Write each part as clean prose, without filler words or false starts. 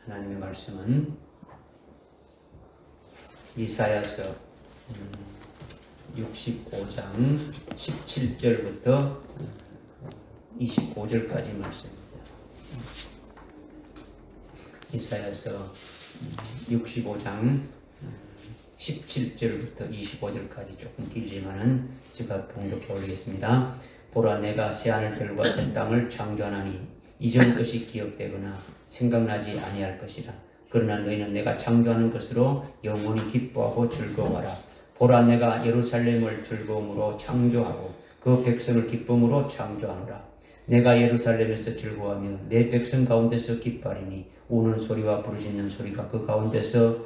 하나님의 말씀은 이사야서 65장 17절부터 25절까지 말씀입니다. 이사야서 65장 17절부터 25절까지 조금 길지만은 제가 봉독해 올리겠습니다. 보라, 내가 새 하늘들과 새 땅을 창조하나니 이전 것이 기억되거나 생각나지 아니할 것이라. 그러나 너희는 내가 창조하는 것으로 영원히 기뻐하고 즐거워하라. 보라, 내가 예루살렘을 즐거움으로 창조하고 그 백성을 기쁨으로 창조하노라. 내가 예루살렘에서 즐거워하며 내 백성 가운데서 기뻐하리니 우는 소리와 부르짖는 소리가 그 가운데서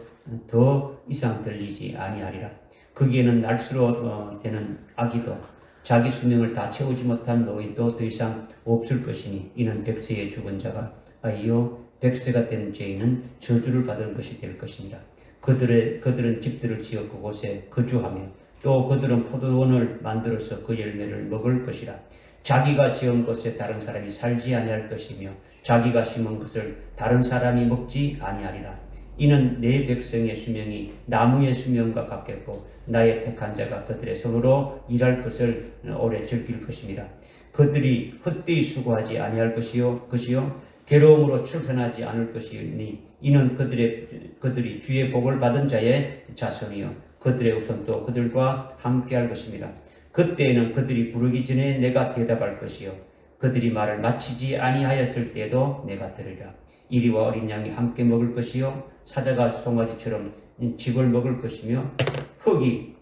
더 이상 들리지 아니하리라. 거기에는 날수로 되는 아기도 자기 수명을 다 채우지 못한 노인도 더 이상 없을 것이니 이는 백세에 죽은 자가 아이요 백세가 된 죄인은 저주를 받은 것이 될 것이니라. 그들은 집들을 지어 그곳에 거주하며 또 그들은 포도원을 만들어서 그 열매를 먹을 것이라. 자기가 지은 곳에 다른 사람이 살지 아니할 것이며 자기가 심은 것을 다른 사람이 먹지 아니하리라. 이는 내 백성의 수명이 나무의 수명과 같겠고 나의 택한 자가 그들의 손으로 일할 것을 오래 즐길 것입니다. 그들이 헛되이 수고하지 아니할 것이요 괴로움으로 출산하지 않을 것이니 이는 그들이 주의 복을 받은 자의 자손이요 그들의 후손도 그들과 함께할 것입니다. 그때에는 그들이 부르기 전에 내가 대답할 것이요 그들이 말을 마치지 아니하였을 때에도 내가 들으리라. 이리와 어린 양이 함께 먹을 것이요 사자가 송아지처럼 쥐를 먹을 것이며 흙이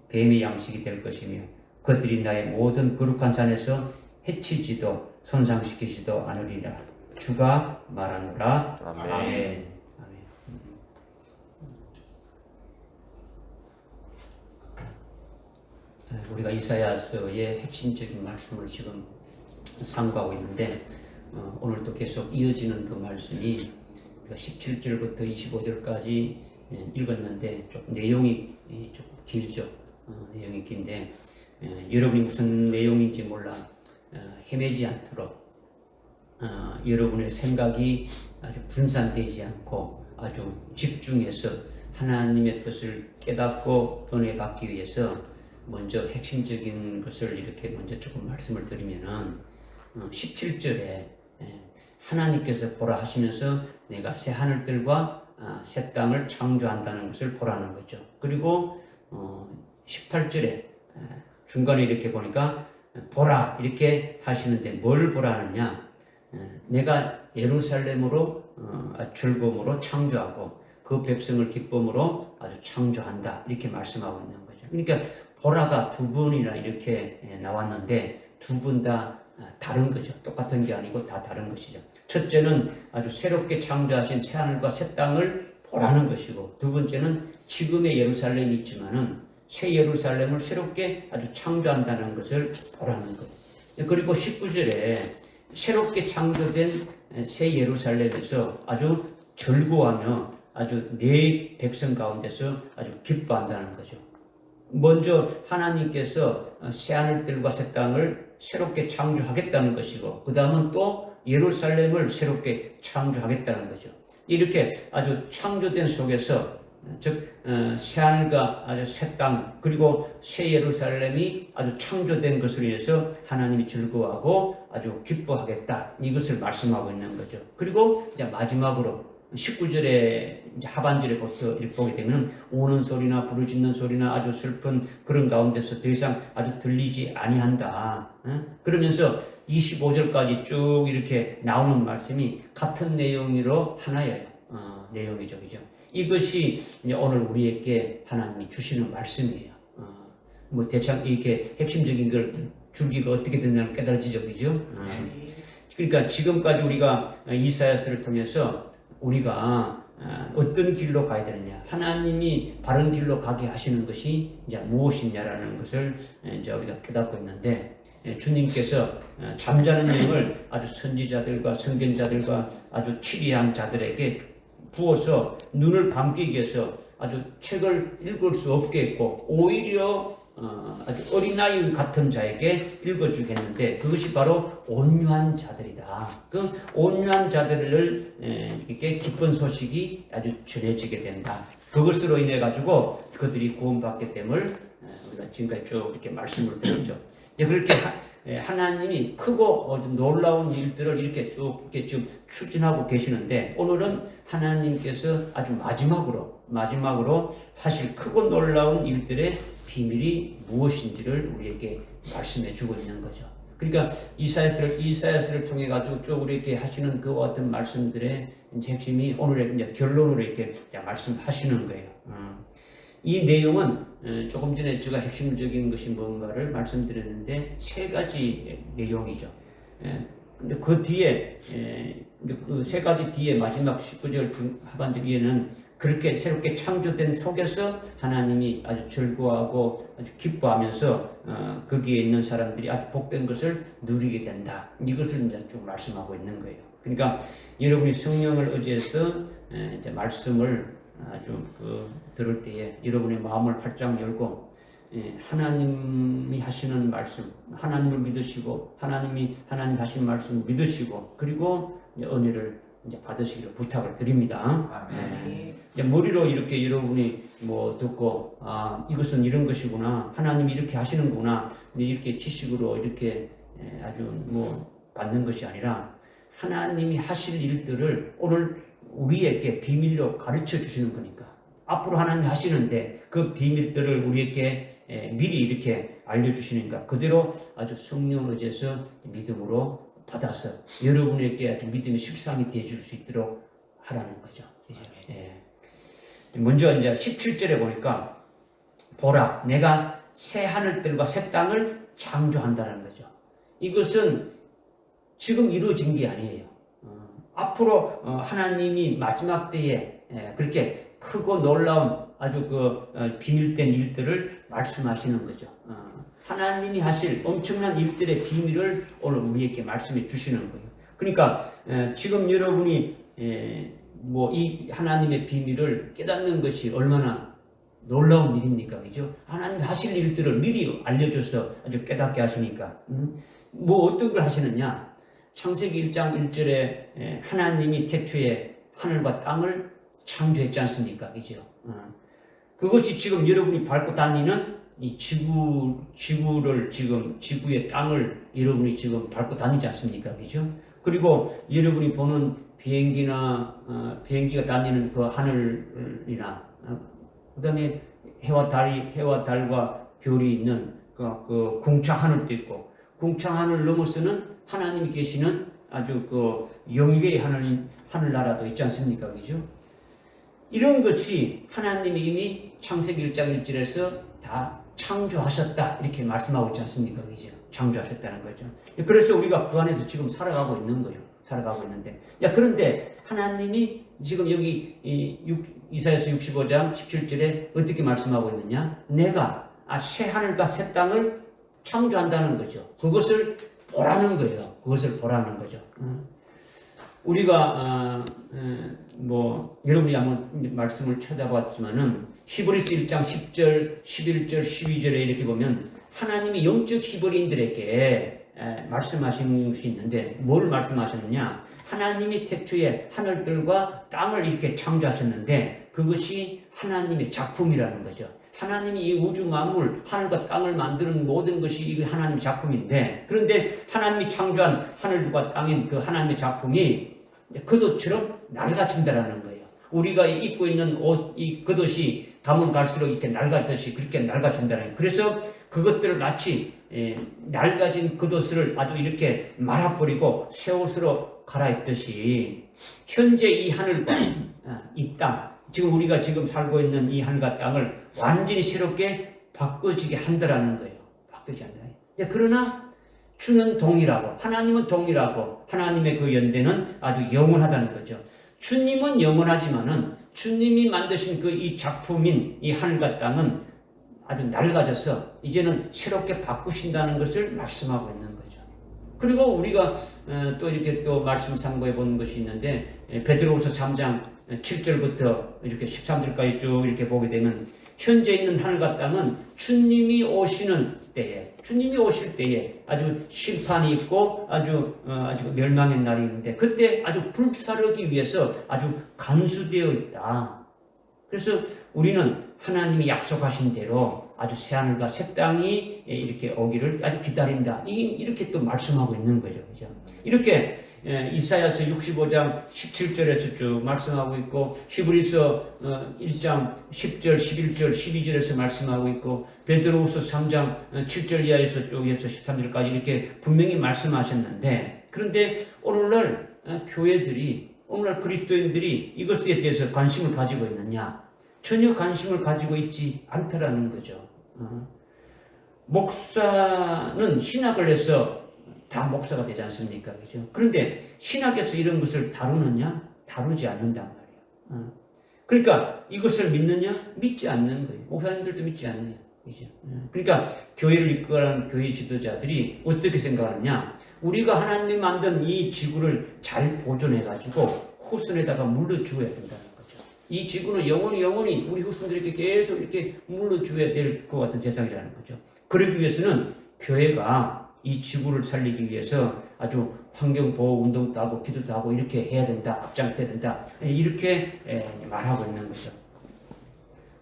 뱀의 양식이 될 것이며 그들이 나의 모든 거룩한 산에서 해치지도 손상시키지도 않으리라. 주가 말하노라. 아멘. 아멘. 우리가 이사야서의 핵심적인 말씀을 지금 상고하고 있는데 오늘도 계속 이어지는 그 말씀이 17절부터 25절까지 읽었는데 조금 내용이 좀 길죠. 내용이 긴데 여러분이 무슨 내용인지 몰라 헤매지 않도록 여러분의 생각이 아주 분산되지 않고 아주 집중해서 하나님의 뜻을 깨닫고 은혜 받기 위해서 먼저 핵심적인 것을 이렇게 먼저 조금 말씀을 드리면은 17절에 하나님께서 보라 하시면서 내가 새 하늘들과 새 땅을 창조한다는 것을 보라는 거죠. 그리고 18절에 중간에 이렇게 보니까 보라 이렇게 하시는데 뭘 보라느냐? 내가 예루살렘으로 즐거움으로 창조하고 그 백성을 기쁨으로 아주 창조한다 이렇게 말씀하고 있는 거죠. 그러니까 보라가 두 번이나 이렇게 나왔는데 두 분 다 다른 거죠. 똑같은 게 아니고 다 다른 것이죠. 첫째는 아주 새롭게 창조하신 새 하늘과 새 땅을 보라는 것이고 두 번째는 지금의 예루살렘이 있지만은 새 예루살렘을 새롭게 아주 창조한다는 것을 보라는 것. 그리고 19절에 새롭게 창조된 새 예루살렘에서 아주 즐거워하며 아주 내 백성 가운데서 아주 기뻐한다는 거죠. 먼저 하나님께서 새 하늘들과 새 땅을 새롭게 창조하겠다는 것이고 그 다음은 또 예루살렘을 새롭게 창조하겠다는 거죠. 이렇게 아주 창조된 속에서 즉 새 하늘과 아주 새 땅 그리고 새 예루살렘이 아주 창조된 것으로 인해서 하나님이 즐거워하고 아주 기뻐하겠다 이것을 말씀하고 있는 거죠. 그리고 이제 마지막으로 19절에 이제 하반절에부터 보게 되면 우는 소리나 부르짖는 소리나 아주 슬픈 그런 가운데서 더 이상 아주 들리지 아니한다. 그러면서 25절까지 쭉 이렇게 나오는 말씀이 같은 내용으로 하나의 내용이죠, 그죠? 이것이 이제 오늘 우리에게 하나님이 주시는 말씀이에요. 뭐 대충 이렇게 핵심적인 걸 줄기가 어떻게 됐냐는 깨달아지죠, 그죠? 그러니까 지금까지 우리가 이사야서를 통해서 우리가 어떤 길로 가야 되느냐, 하나님이 바른 길로 가게 하시는 것이 이제 무엇이냐라는 것을 이제 우리가 깨닫고 있는데 주님께서 잠자는 영을 아주 선지자들과 선견자들과 아주 치리한 자들에게 부어서 눈을 감기 위해서 아주 책을 읽을 수 없게 했고 오히려 아주 어린아이 같은 자에게 읽어주겠는데 그것이 바로 온유한 자들이다. 그 온유한 자들을 이렇게 기쁜 소식이 아주 전해지게 된다. 그것으로 인해 가지고 그들이 구원받게 됨을 우리가 지금까지 쭉 이렇게 말씀을 드렸죠. 그렇게 하나님이 크고 놀라운 일들을 이렇게 쭉 이렇게 지금 추진하고 계시는데 오늘은 하나님께서 아주 마지막으로 하실 크고 놀라운 일들의 비밀이 무엇인지를 우리에게 말씀해 주고 있는 거죠. 그러니까 이사야서를 통해 가지고 쭉 우리에게 하시는 그 어떤 말씀들의 핵심이 오늘의 이제 결론으로 이렇게 말씀하시는 거예요. 이 내용은 조금 전에 제가 핵심적인 것이 뭔가를 말씀드렸는데 세 가지 내용이죠. 근데 그 뒤에 그 세 가지 뒤에 마지막 19절 하반절에는 그렇게 새롭게 창조된 속에서 하나님이 아주 즐거워하고 아주 기뻐하면서 거기에 있는 사람들이 아주 복된 것을 누리게 된다. 이것을 이제 쭉 말씀하고 있는 거예요. 그러니까 여러분이 성령을 의지해서 이제 말씀을 아주 들을 때에 여러분의 마음을 활짝 열고 하나님이 하시는 말씀, 하나님을 믿으시고 하나님 하시는 말씀을 믿으시고 그리고 은혜를 이제 받으시기를 부탁을 드립니다. 이제 머리로 이렇게 여러분이 듣고 이것은 이런 것이구나, 하나님이 이렇게 하시는구나 이렇게 지식으로 이렇게 아주 받는 것이 아니라 하나님이 하실 일들을 오늘 우리에게 비밀로 가르쳐 주시는 거니까 앞으로 하나님이 하시는데 그 비밀들을 우리에게 미리 이렇게 알려주시니까 그대로 아주 성령을 의지해서 믿음으로 받아서 여러분에게 아주 믿음의 식상이 되어줄 수 있도록 하라는 거죠. 먼저 이제 17절에 보니까 보라 내가 새 하늘들과 새 땅을 창조한다는 거죠. 이것은 지금 이루어진 게 아니에요. 앞으로 하나님이 마지막 때에 그렇게 크고 놀라운 아주 비밀된 일들을 말씀하시는 거죠. 하나님이 하실 엄청난 일들의 비밀을 오늘 우리에게 말씀해 주시는 거예요. 그러니까 지금 여러분이 이 하나님의 비밀을 깨닫는 것이 얼마나 놀라운 일입니까? 그죠? 하나님 하실 일들을 미리 알려줘서 아주 깨닫게 하시니까 어떤 걸 하시느냐? 창세기 1장 1절에 하나님이 태초에 하늘과 땅을 창조했지 않습니까? 그죠? 그것이 지금 여러분이 밟고 다니는 이 지구를 지구의 땅을 여러분이 지금 밟고 다니지 않습니까? 그죠? 그리고 여러분이 보는 비행기가 다니는 그 하늘이나 그 다음에 해와 달과 별이 있는 그 궁창 하늘도 있고 궁창 하늘 넘어서는 하나님이 계시는 아주 영계의 하늘나라도 있지 않습니까? 그죠? 이런 것이 하나님이 이미 창세기 1장 1절에서 다 창조하셨다 이렇게 말씀하고 있지 않습니까? 그죠? 창조하셨다는 거죠. 그래서 우리가 그 안에서 지금 살아가고 있는 거예요. 살아가고 있는데 그런데 하나님이 지금 여기 이사야서 65장 17절에 어떻게 말씀하고 있느냐? 내가 새 하늘과 새 땅을 창조한다는 거죠. 그것을 보라는 거예요. 그것을 보라는 거죠. 우리가 여러분이 한번 말씀을 찾아봤지만은 히브리서 1장 10절, 11절, 12절에 이렇게 보면 하나님이 영적 히브리인들에게 말씀하신 것이 있는데 뭘 말씀하셨느냐? 하나님이 태초에 하늘들과 땅을 이렇게 창조하셨는데 그것이 하나님의 작품이라는 거죠. 하나님이 이 우주 만물, 하늘과 땅을 만드는 모든 것이 이 하나님의 작품인데 그런데 하나님이 창조한 하늘과 땅인 그 하나님의 작품이 겉옷처럼 낡아진다라는 거예요. 우리가 입고 있는 옷, 이 겉옷이 가면 갈수록 이렇게 낡아듯이 그렇게 낡아진다는 거예요. 그래서 그것들을 마치 낡아진 겉옷을 아주 이렇게 말아버리고 새 옷으로 갈아입듯이 현재 이 하늘과 이 땅, 지금 우리가 지금 살고 있는 이 하늘과 땅을 완전히 새롭게 바꿔지게 한다라는 거예요. 바꿔지게 한다. 그러나 주는 동일하고 하나님은 동일하고 하나님의 그 연대는 아주 영원하다는 거죠. 주님은 영원하지만은 주님이 만드신 이 작품인 이 하늘과 땅은 아주 낡아져서 이제는 새롭게 바꾸신다는 것을 말씀하고 있는 거죠. 그리고 우리가 또 이렇게 또 말씀 참고해 본 것이 있는데 베드로후서 3장 7절부터 이렇게 13절까지 쭉 이렇게 보게 되면 현재 있는 하늘과 땅은 주님이 오실 때에 아주 심판이 있고 아주 멸망의 날이 있는데 그때 아주 불사르기 위해서 아주 간수되어 있다. 그래서 우리는 하나님이 약속하신 대로 아주 새 하늘과 새 땅이 이렇게 오기를 아주 기다린다. 이렇게 또 말씀하고 있는 거죠. 그죠? 이렇게 이사야서 65장 17절에서 쭉 말씀하고 있고 히브리서 1장 10절, 11절, 12절에서 말씀하고 있고 베드로후서 3장 7절 이하에서 쭉 해서 13절까지 이렇게 분명히 말씀하셨는데 그런데 오늘날 교회들이 오늘날 그리스도인들이 이것에 대해서 관심을 가지고 있느냐? 전혀 관심을 가지고 있지 않더라는 거죠. 목사는 신학을 해서 다 목사가 되지 않습니까? 그죠? 그런데 신학에서 이런 것을 다루느냐? 다루지 않는단 말이에요. 그러니까 이것을 믿느냐? 믿지 않는 거예요. 목사님들도 믿지 않느냐? 그죠? 그러니까 교회를 이끌어가는 교회 지도자들이 어떻게 생각하느냐? 우리가 하나님이 만든 이 지구를 잘 보존해가지고 후손에다가 물려주어야 된다는 거죠. 이 지구는 영원히 우리 후손들에게 계속 이렇게 물려주어야 될 것 같은 세상이라는 거죠. 그러기 위해서는 교회가 이 지구를 살리기 위해서 아주 환경보호 운동도 하고 기도도 하고 이렇게 해야 된다. 앞장서야 된다. 이렇게 말하고 있는 거죠.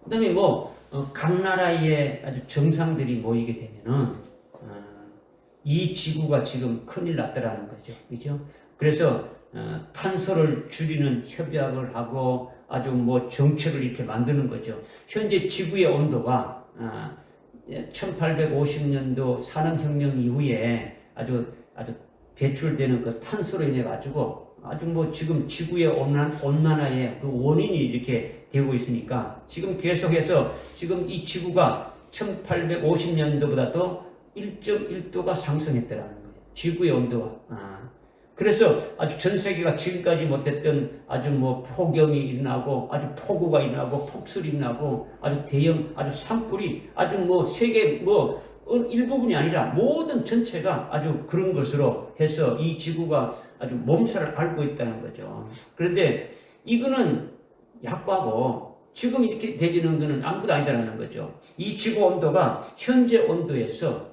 그 다음에 각 나라의 아주 정상들이 모이게 되면은 이 지구가 지금 큰일 났다라는 거죠. 그죠? 그래서 탄소를 줄이는 협약을 하고 아주 정책을 이렇게 만드는 거죠. 현재 지구의 온도가 1850년도 산업혁명 이후에 아주 배출되는 그 탄소로 인해 가지고 아주 지금 지구의 온난화의 그 원인이 이렇게 되고 있으니까 지금 계속해서 지금 이 지구가 1850년도보다도 1.1도가 상승했다라는 거예요. 지구의 온도가. 그래서 아주 전 세계가 지금까지 못했던 아주 폭염이 일어나고 아주 폭우가 일어나고 폭설이 일어나고 아주 대형 아주 산불이 아주 세계 일부분이 아니라 모든 전체가 아주 그런 것으로 해서 이 지구가 아주 몸살을 앓고 있다는 거죠. 그런데 이거는 약과고 지금 이렇게 되지는 것은 아무것도 아니다라는 거죠. 이 지구 온도가 현재 온도에서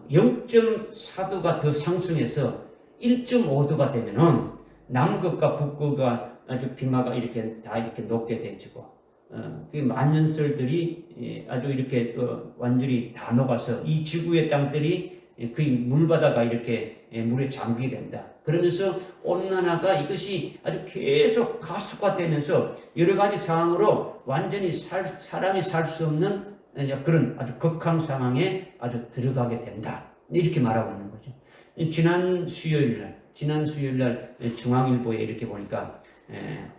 0.4도가 더 상승해서 1.5도가 되면은 남극과 북극과 아주 빙하가 이렇게 다 이렇게 높게 되지고 그 만년설들이 아주 이렇게 완전히 다 녹아서 이 지구의 땅들이 그 물바다가 이렇게 물에 잠기게 된다. 그러면서 온난화가 이것이 아주 계속 가속화되면서 여러 가지 상황으로 완전히 사람이 살 수 없는 그런 아주 극한 상황에 아주 들어가게 된다. 이렇게 말하고 있는 거죠. 지난 수요일 날 중앙일보에 이렇게 보니까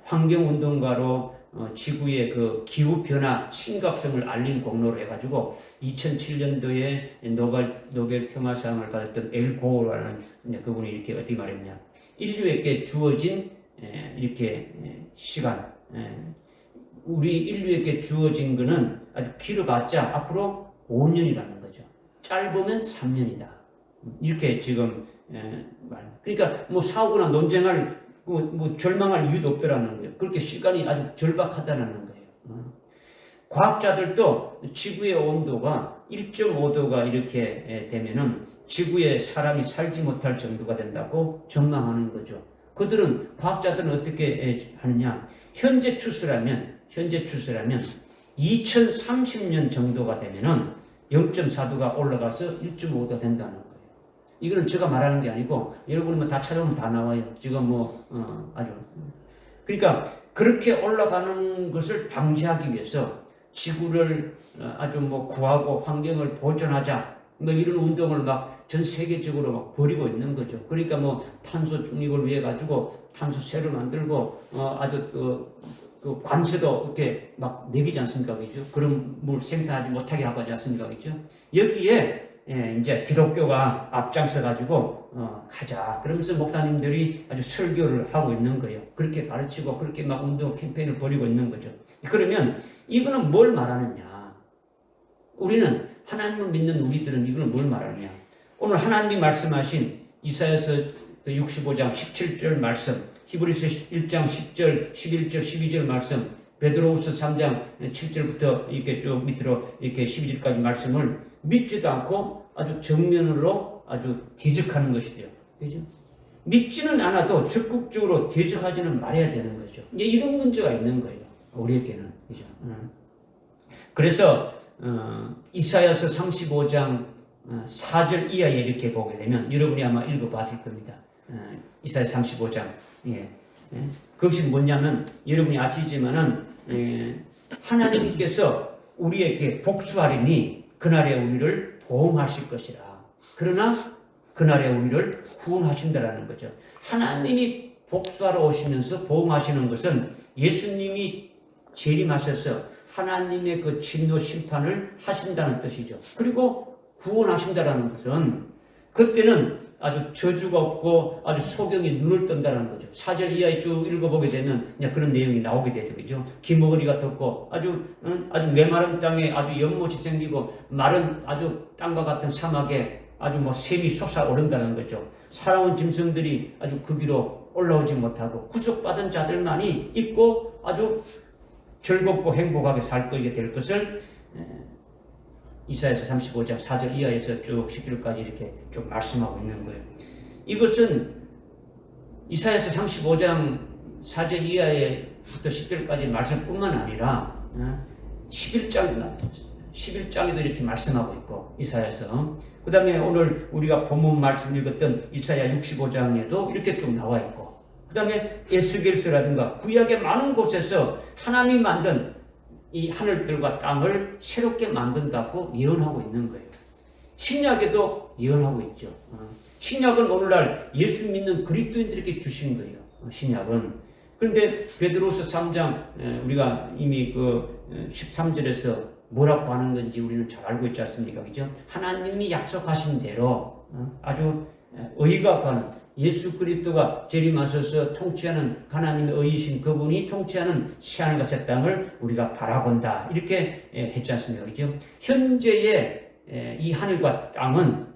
환경운동가로 지구의 그 기후변화 심각성을 알린 공로로 해가지고 2007년도에 노벨 평화상을 받았던 엘 고어라는 그분이 이렇게 어떻게 말했냐. 인류에게 주어진 이렇게 시간, 우리 인류에게 주어진 것은 아주 길어봤자 앞으로 5년이라는 거죠. 짧으면 3년이다. 이렇게 지금 그러니까 싸우거나 논쟁할 절망할 이유도 없더라는 거예요. 그렇게 시간이 아주 절박하다는 거예요. 과학자들도 지구의 온도가 1.5도가 이렇게 되면은 지구에 사람이 살지 못할 정도가 된다고 전망하는 거죠. 과학자들은 어떻게 하느냐? 현재 추세라면 2030년 정도가 되면은 0.4도가 올라가서 1.5도 된다는 거예요. 이거는 제가 말하는 게 아니고 여러분이 다 찾아보면 다 나와요. 지금 아주 그러니까 그렇게 올라가는 것을 방지하기 위해서 지구를 아주 구하고 환경을 보존하자 이런 운동을 전 세계적으로 벌이고 있는 거죠. 그러니까 탄소 중립을 위해 가지고 탄소세를 만들고 아주 그 관세도 이렇게 매기지 않습니까? 그죠? 그런 물 생산하지 못하게 하고 하지 않습니까? 그죠? 여기에 이제 기독교가 앞장서 가지고 가자. 그러면서 목사님들이 아주 설교를 하고 있는 거예요. 그렇게 가르치고 그렇게 운동 캠페인을 벌이고 있는 거죠. 그러면 이거는 뭘 말하느냐? 우리는 하나님을 믿는 우리들은 이거는 뭘 말하느냐? 오늘 하나님이 말씀하신 이사야서 65장 17절 말씀, 히브리서 1장 10절, 11절, 12절 말씀, 베드로후서 3장 7절부터 이렇게 쭉 밑으로 이렇게 12절까지 말씀을 믿지도 않고 아주 정면으로 아주 대적하는 것이죠. 그죠? 믿지는 않아도 적극적으로 대적하지는 말아야 되는 거죠. 이제 이런 문제가 있는 거예요. 우리에게는. 그죠? 그래서 이사야서 35장 4절 이하에 이렇게 보게 되면 여러분이 아마 읽어봤을 겁니다. 이사야 35장. 예. 그것이 뭐냐면 여러분이 아시지만은 하나님께서 우리에게 복수하리니 그날에 우리를 보응하실 것이라. 그러나 그날에 우리를 구원하신다라는 거죠. 하나님이 복수하러 오시면서 보응하시는 것은 예수님이 재림하셔서 하나님의 그 진노 심판을 하신다는 뜻이죠. 그리고 구원하신다라는 것은 그때는 아주 저주가 없고 아주 소경이 눈을 뜬다는 거죠. 4절 이하에 쭉 읽어보게 되면 그냥 그런 내용이 나오게 되죠. 그죠? 기머거리가 떴고 아주 메마른 땅에 아주 연못이 생기고 마른 아주 땅과 같은 사막에 아주 뭐 샘이 솟아오른다는 거죠. 살아온 짐승들이 아주 그 위로 올라오지 못하고 구속받은 자들만이 있고 아주 즐겁고 행복하게 살 거게 될 것을 이사야서 35장 4절 이하에서 쭉 10절까지 이렇게 쭉 말씀하고 있는 거예요. 이것은 이사야서 35장 4절 이하에부터 10절까지 말씀뿐만 아니라 11장에도 이렇게 말씀하고 있고 이사야서 그 다음에 오늘 우리가 본문 말씀 읽었던 이사야 65장에도 이렇게 쭉 나와 있고 그 다음에 에스겔서라든가 구약의 많은 곳에서 하나님이 만든 이 하늘들과 땅을 새롭게 만든다고 예언하고 있는 거예요. 신약에도 예언하고 있죠. 신약은 오늘날 예수 믿는 그리스도인들에게 주신 거예요. 신약은. 그런데 베드로서 3장 우리가 이미 그 13절에서 뭐라고 하는 건지 우리는 잘 알고 있지 않습니까? 그죠? 하나님이 약속하신 대로 아주 의가 가는 예수 그리스도가 재림하셔서 통치하는 하나님의 의이신 그분이 통치하는 새하늘과 새 땅을 우리가 바라본다. 이렇게 했지 않습니까? 그죠? 현재의 이 하늘과 땅은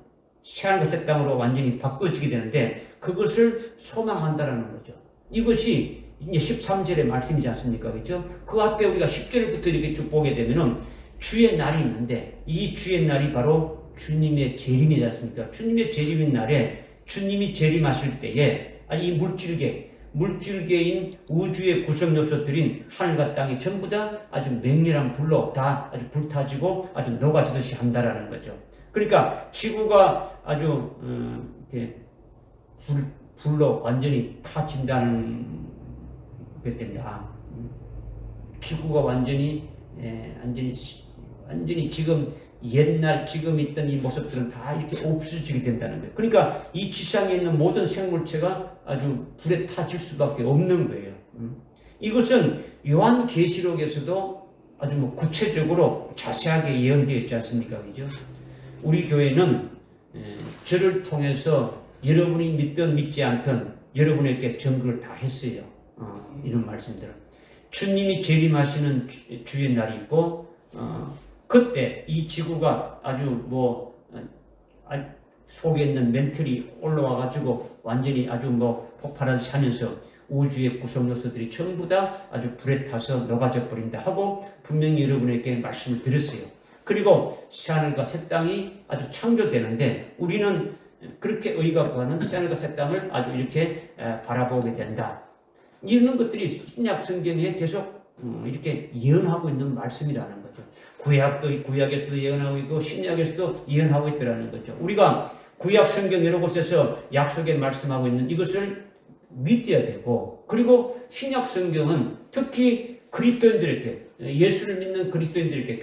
새하늘과 새 땅으로 완전히 바꿔지게 되는데 그것을 소망한다라는 거죠. 이것이 이제 13절의 말씀이지 않습니까? 그죠? 그 앞에 우리가 10절부터 이렇게 쭉 보게 되면은 주의 날이 있는데 이 주의 날이 바로 주님의 재림이지 않습니까? 주님의 재림인 날에 주님이 재림하실 때에 이 물질계인 우주의 구성 요소들인 하늘과 땅이 전부 다 아주 맹렬한 불로 다 아주 불타지고 아주 녹아지듯이 한다라는 거죠. 그러니까 지구가 아주 이렇게 불로 완전히 타진다는 게 됩니다. 지구가 완전히 지금 옛날 지금 있던 이 모습들은 다 이렇게 없어지게 된다는 거예요. 그러니까 이 지상에 있는 모든 생물체가 아주 불에 타질 수밖에 없는 거예요. 이것은 요한계시록에서도 아주 뭐 구체적으로 자세하게 예언되어 있지 않습니까? 그죠? 우리 교회는 저를 통해서 여러분이 믿든 믿지 않든 여러분에게 증거를 다 했어요. 이런 말씀들을. 주님이 재림하시는 주의 날이 있고 그때 이 지구가 아주 속에 있는 멘틀이 올라와가지고 완전히 아주 폭발하듯이 하면서 우주의 구성 요소들이 전부 다 아주 불에 타서 녹아져 버린다 하고 분명히 여러분에게 말씀을 드렸어요. 그리고 새하늘과 새 땅이 아주 창조되는데 우리는 그렇게 의가 구하는 새하늘과 새 땅을 아주 이렇게 바라보게 된다. 이런 것들이 신약 성경에 계속 이렇게 예언하고 있는 말씀이라는 거죠. 구약에서도 예언하고 있고 신약에서도 예언하고 있더라는 거죠. 우리가 구약 성경 여러 곳에서 약속에 말씀하고 있는 이것을 믿어야 되고 그리고 신약 성경은 특히 그리스도인들에게 예수를 믿는 그리스도인들에게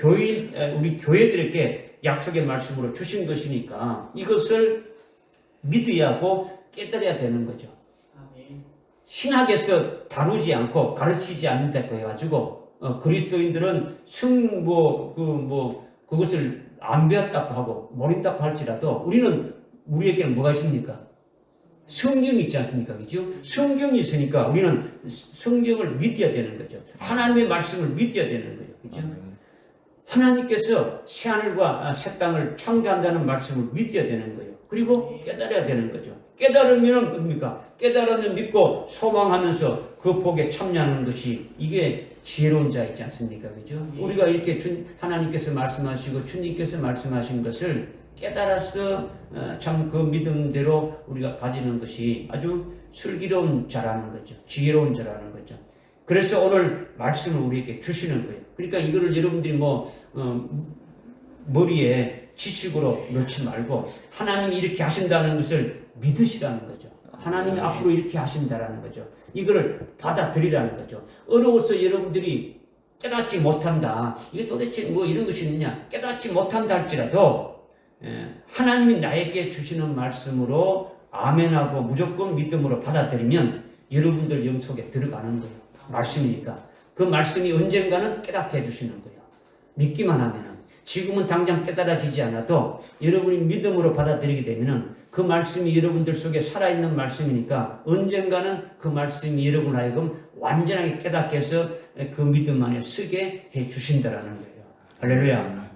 우리 교회들에게 약속의 말씀으로 주신 것이니까 이것을 믿어야 하고 깨달아야 되는 거죠. 신학에서 다루지 않고 가르치지 않는다고 해가지고 그리스도인들은 그것을 안 배웠다고 하고 모른다고 할지라도 우리에게는 뭐가 있습니까? 성경이 있지 않습니까? 그죠? 성경이 있으니까 우리는 성경을 믿어야 되는 거죠. 하나님의 말씀을 믿어야 되는 거예요. 그죠? 하나님께서 새하늘과 새 땅을 창조한다는 말씀을 믿어야 되는 거예요. 그리고 깨달아야 되는 거죠. 깨달으면 뭡니까? 깨달으면 믿고 소망하면서 그 복에 참여하는 것이 이게 지혜로운 자 있지 않습니까? 그죠? 우리가 이렇게 하나님께서 말씀하시고 주님께서 말씀하신 것을 깨달아서 참 그 믿음대로 우리가 가지는 것이 아주 슬기로운 자라는 거죠. 지혜로운 자라는 거죠. 그래서 오늘 말씀을 우리에게 주시는 거예요. 그러니까 이거를 여러분들이 머리에 지식으로 넣지 말고 하나님이 이렇게 하신다는 것을 믿으시라는 거죠. 하나님이 앞으로 이렇게 하신다라는 거죠. 이거를 받아들이라는 거죠. 어려워서 여러분들이 깨닫지 못한다. 이게 도대체 뭐 이런 것이 있느냐. 깨닫지 못한다 할지라도 하나님이 나에게 주시는 말씀으로 아멘하고 무조건 믿음으로 받아들이면 여러분들 영속에 들어가는 거예요. 말씀이니까. 그 말씀이 언젠가는 깨닫게 해주시는 거예요. 믿기만 하면은. 지금은 당장 깨달아지지 않아도 여러분이 믿음으로 받아들이게 되면은 그 말씀이 여러분들 속에 살아있는 말씀이니까 언젠가는 그 말씀이 여러분 하여금 완전하게 깨닫게 해서 그 믿음 안에 서게 해 주신다라는 거예요. 할렐루야.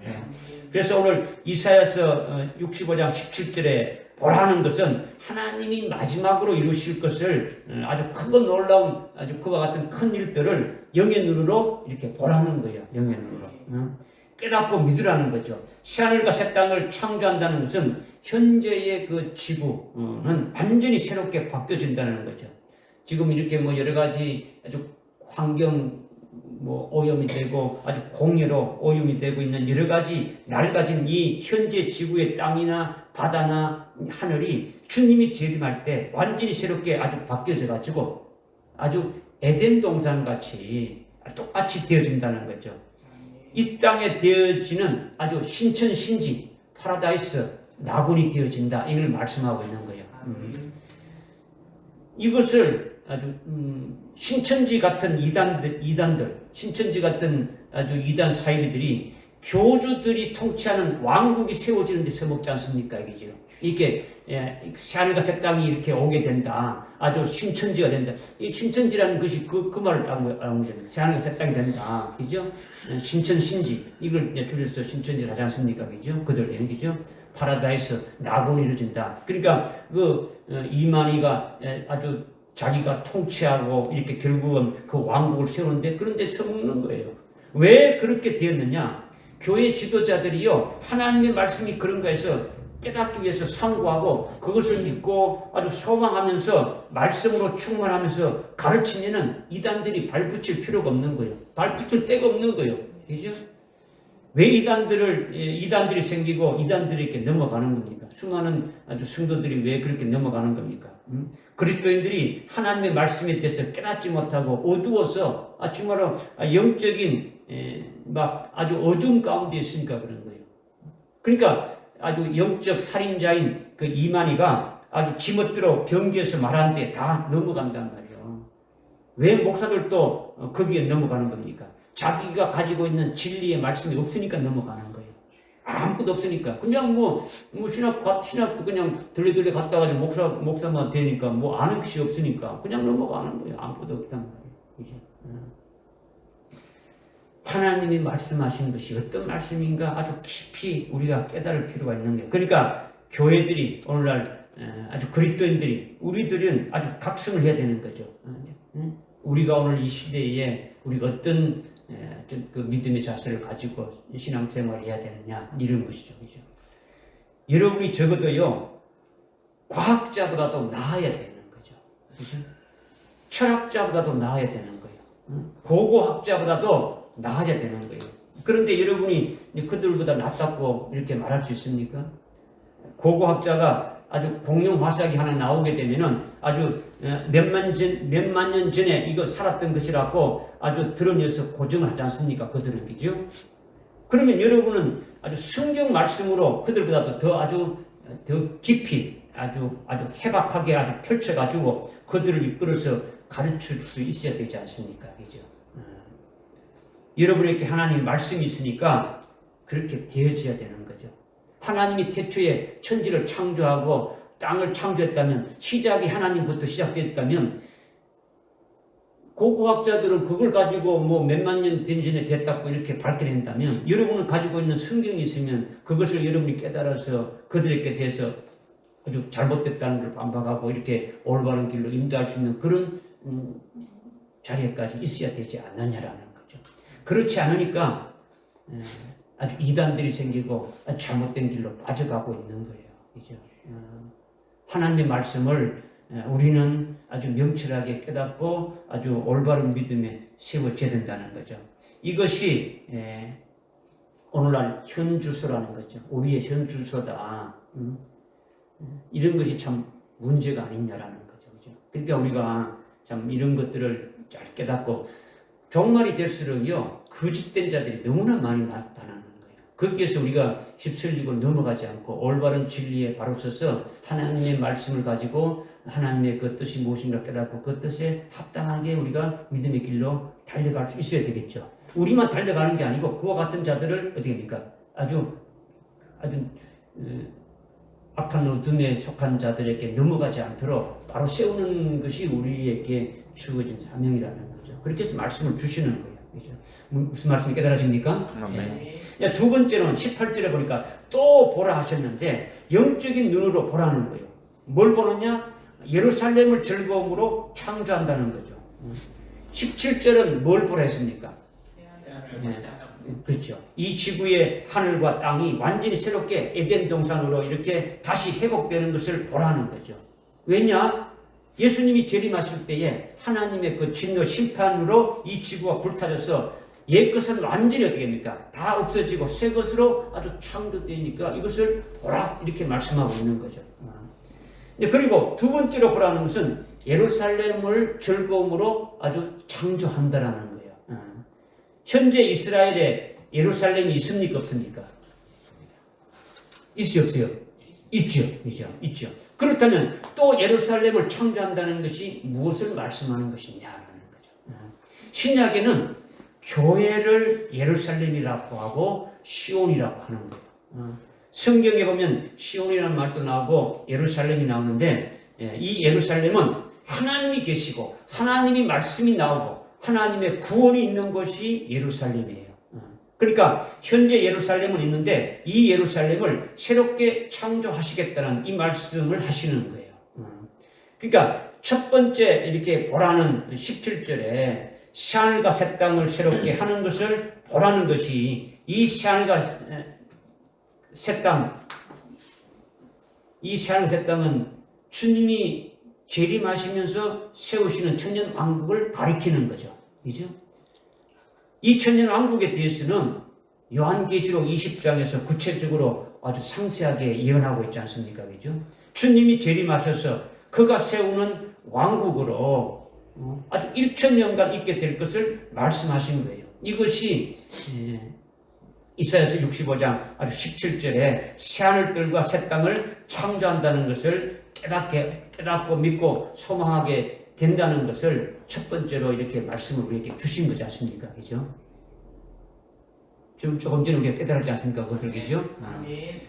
그래서 오늘 이사야서 65장 17절에 보라는 것은 하나님이 마지막으로 이루실 것을 아주 크고 놀라운 아주 그와 같은 큰 일들을 영의 눈으로 이렇게 보라는 거예요. 영의 눈으로. 깨닫고 믿으라는 거죠. 새하늘과 새 땅을 창조한다는 것은 현재의 그 지구는 완전히 새롭게 바뀌어진다는 거죠. 지금 이렇게 여러 가지 아주 환경 오염이 되고 아주 공해로 오염이 되고 있는 여러 가지 낡아진 이 현재 지구의 땅이나 바다나 하늘이 주님이 재림할 때 완전히 새롭게 아주 바뀌어져 가지고 아주 에덴 동산 같이 똑같이 되어진다는 거죠. 이 땅에 되어지는 아주 신천신지 파라다이스 낙원이 되어진다. 이걸 말씀하고 있는 거예요. 이것을 아주 신천지 같은 이단들, 신천지 같은 아주 이단 사이비들이 교주들이 통치하는 왕국이 세워지는 데 써먹지 않습니까? 이게죠. 이렇게 새하늘과 새 땅이 이렇게 오게 된다. 아주 신천지가 된다. 이 신천지라는 것이 그 말을 딱 말하는 거잖아요. 새하늘과 새 땅이 된다. 그죠? 신천신지. 이걸 줄여서 신천지를 하지 않습니까? 그죠? 그들이. 그죠? 파라다이스, 낙원이 이루어진다. 그러니까 이만희가 아주 자기가 통치하고 이렇게 결국은 그 왕국을 세우는데 그런데 써먹는 거예요. 왜 그렇게 되었느냐? 교회 지도자들이요, 하나님의 말씀이 그런가 해서 깨닫기 위해서 상고하고 그것을 믿고 아주 소망하면서 말씀으로 충만하면서 가르치면은 이단들이 발붙일 필요가 없는 거예요. 발붙일 데가 없는 거예요. 그죠? 왜 이단들이 생기고 이단들이 이렇게 넘어가는 겁니까? 수많은 아주 성도들이 왜 그렇게 넘어가는 겁니까? 그리스도인들이 하나님의 말씀에 대해서 깨닫지 못하고 어두워서 정말로 영적인 아주 어두운 가운데 있으니까 그런 거예요. 그러니까 아주 영적 살인자인 그 이만희가 아주 지멋대로 경계에서 말하는데 다 넘어간단 말이에요. 왜 목사들도 거기에 넘어가는 겁니까? 자기가 가지고 있는 진리의 말씀이 없으니까 넘어가는 거예요. 아무것도 없으니까. 그냥 신학 그냥 들레 갔다가 목사만 되니까 아는 것이 없으니까 그냥 넘어가는 거예요. 아무것도 없단 말이에요. 그죠? 하나님이 말씀하신 것이 어떤 말씀인가 아주 깊이 우리가 깨달을 필요가 있는 거예요. 그러니까 교회들이 오늘날 아주 그리스도인들이 우리들은 아주 각성을 해야 되는 거죠. 우리가 오늘 이 시대에 우리가 어떤 그 믿음의 자세를 가지고 신앙생활을 해야 되느냐 이런 것이죠. 그죠? 여러분이 적어도요 과학자보다도 나아야 되는 거죠. 그죠? 철학자보다도 나아야 되는 거예요. 고고학자보다도 나아야 되는 거예요. 그런데 여러분이 그들보다 낫다고 이렇게 말할 수 있습니까? 고고학자가 아주 공룡 화석이 하나 나오게 되면은 아주 몇만 년 전에 이거 살았던 것이라고 아주 드러내서 고정을 하지 않습니까? 그들은. 그죠? 그러면 여러분은 아주 성경 말씀으로 그들보다도 더 깊이 아주 해박하게 아주 펼쳐가지고 그들을 이끌어서 가르칠 수 있어야 되지 않습니까? 그죠? 여러분에게 하나님 말씀이 있으니까 그렇게 되어져야 되는 거죠. 하나님이 태초에 천지를 창조하고 땅을 창조했다면 시작이 하나님부터 시작됐다면 고고학자들은 그걸 가지고 몇만 년 전에 됐다고 이렇게 밝혀낸다면 여러분은 가지고 있는 성경이 있으면 그것을 여러분이 깨달아서 그들에게 대해서 아주 잘못됐다는 걸 반박하고 이렇게 올바른 길로 인도할 수 있는 그런 자리에까지 있어야 되지 않느냐라는 거죠. 그렇지 않으니까 아주 이단들이 생기고 아주 잘못된 길로 빠져가고 있는 거예요. 그죠? 하나님의 말씀을 우리는 아주 명철하게 깨닫고 아주 올바른 믿음에 세워져야 된다는 거죠. 이것이 오늘날 현주소라는 거죠. 우리의 현주소다. 이런 것이 참 문제가 아니냐라는 거죠. 그죠? 그러니까 우리가 참 이런 것들을 잘 깨닫고 종말이 될수록요 거짓된 자들이 너무나 많이 나타나는 거예요. 거기에서 우리가 휩쓸리고 넘어가지 않고 올바른 진리에 바로 서서 하나님의 말씀을 가지고 하나님의 그 뜻이 무엇인가 깨닫고 그 뜻에 합당하게 우리가 믿음의 길로 달려갈 수 있어야 되겠죠. 우리만 달려가는 게 아니고 그와 같은 자들을 어떻게 합니까? 아주 악한 어둠에 속한 자들에게 넘어가지 않도록 바로 세우는 것이 우리에게 주어진 사명이라는 거죠. 그렇게 해서 말씀을 주시는 거예요. 그죠? 무슨 말씀이 깨달아집니까? 네. 두 번째는 18절에 보니까 또 보라 하셨는데 영적인 눈으로 보라는 거예요. 뭘 보느냐? 예루살렘을 즐거움으로 창조한다는 거죠. 17절은 뭘 보라 했습니까? 네. 그렇죠. 이 지구의 하늘과 땅이 완전히 새롭게 에덴 동산으로 이렇게 다시 회복되는 것을 보라는 거죠. 왜냐? 예수님이 재림하실 때에 하나님의 그 진노 심판으로 이 지구가 불타져서 옛것은 완전히 어떻게 됩니까? 다 없어지고 새 것으로 아주 창조되니까 이것을 보라 이렇게 말씀하고 있는 거죠. 그리고 두 번째로 보라는 것은 예루살렘을 즐거움으로 아주 창조한다라는 거예요. 현재 이스라엘에 예루살렘이 있습니까? 없습니까? 있어요? 없어요? 있죠. 그렇다면 또 예루살렘을 창조한다는 것이 무엇을 말씀하는 것이냐라는 거죠. 신약에는 교회를 예루살렘이라고 하고 시온이라고 하는 거예요. 성경에 보면 시온이라는 말도 나오고 예루살렘이 나오는데 이 예루살렘은 하나님이 계시고 하나님이 말씀이 나오고 하나님의 구원이 있는 것이 예루살렘이에요. 그러니까 현재 예루살렘은 있는데 이 예루살렘을 새롭게 창조하시겠다는 이 말씀을 하시는 거예요. 그러니까 첫 번째 이렇게 보라는 17절에 새하늘과 새 땅을 새롭게 하는 것을 보라는 것이 이 새하늘과 새 땅, 이 새하늘과 새 땅은 주님이 재림하시면서 세우시는 천년 왕국을 가리키는 거죠. 그죠? 이 천년 왕국에 대해서는 요한계시록 20장에서 구체적으로 아주 상세하게 예언하고 있지 않습니까? 그죠? 주님이 재림하셔서 그가 세우는 왕국으로 아주 1000년간 있게 될 것을 말씀하신 거예요. 이것이 이사야서 65장 아주 17절에 새하늘들과 새 땅을 창조한다는 것을 깨닫고 믿고 소망하게 된다는 것을 첫 번째로 이렇게 말씀을 우리에게 주신 거지 않습니까? 그죠? 조금 전에 우리가 깨달았지 않습니까? 그것을, 그죠?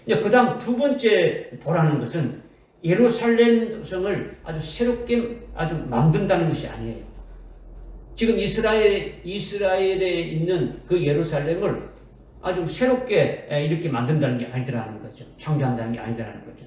그 다음 두 번째 보라는 것은 예루살렘 성을 아주 새롭게 아주 만든다는 것이 아니에요. 지금 이스라엘에 있는 그 예루살렘을 아주 새롭게 이렇게 만든다는 게 아니더라는 거죠. 창조한다는 게 아니더라는 거죠.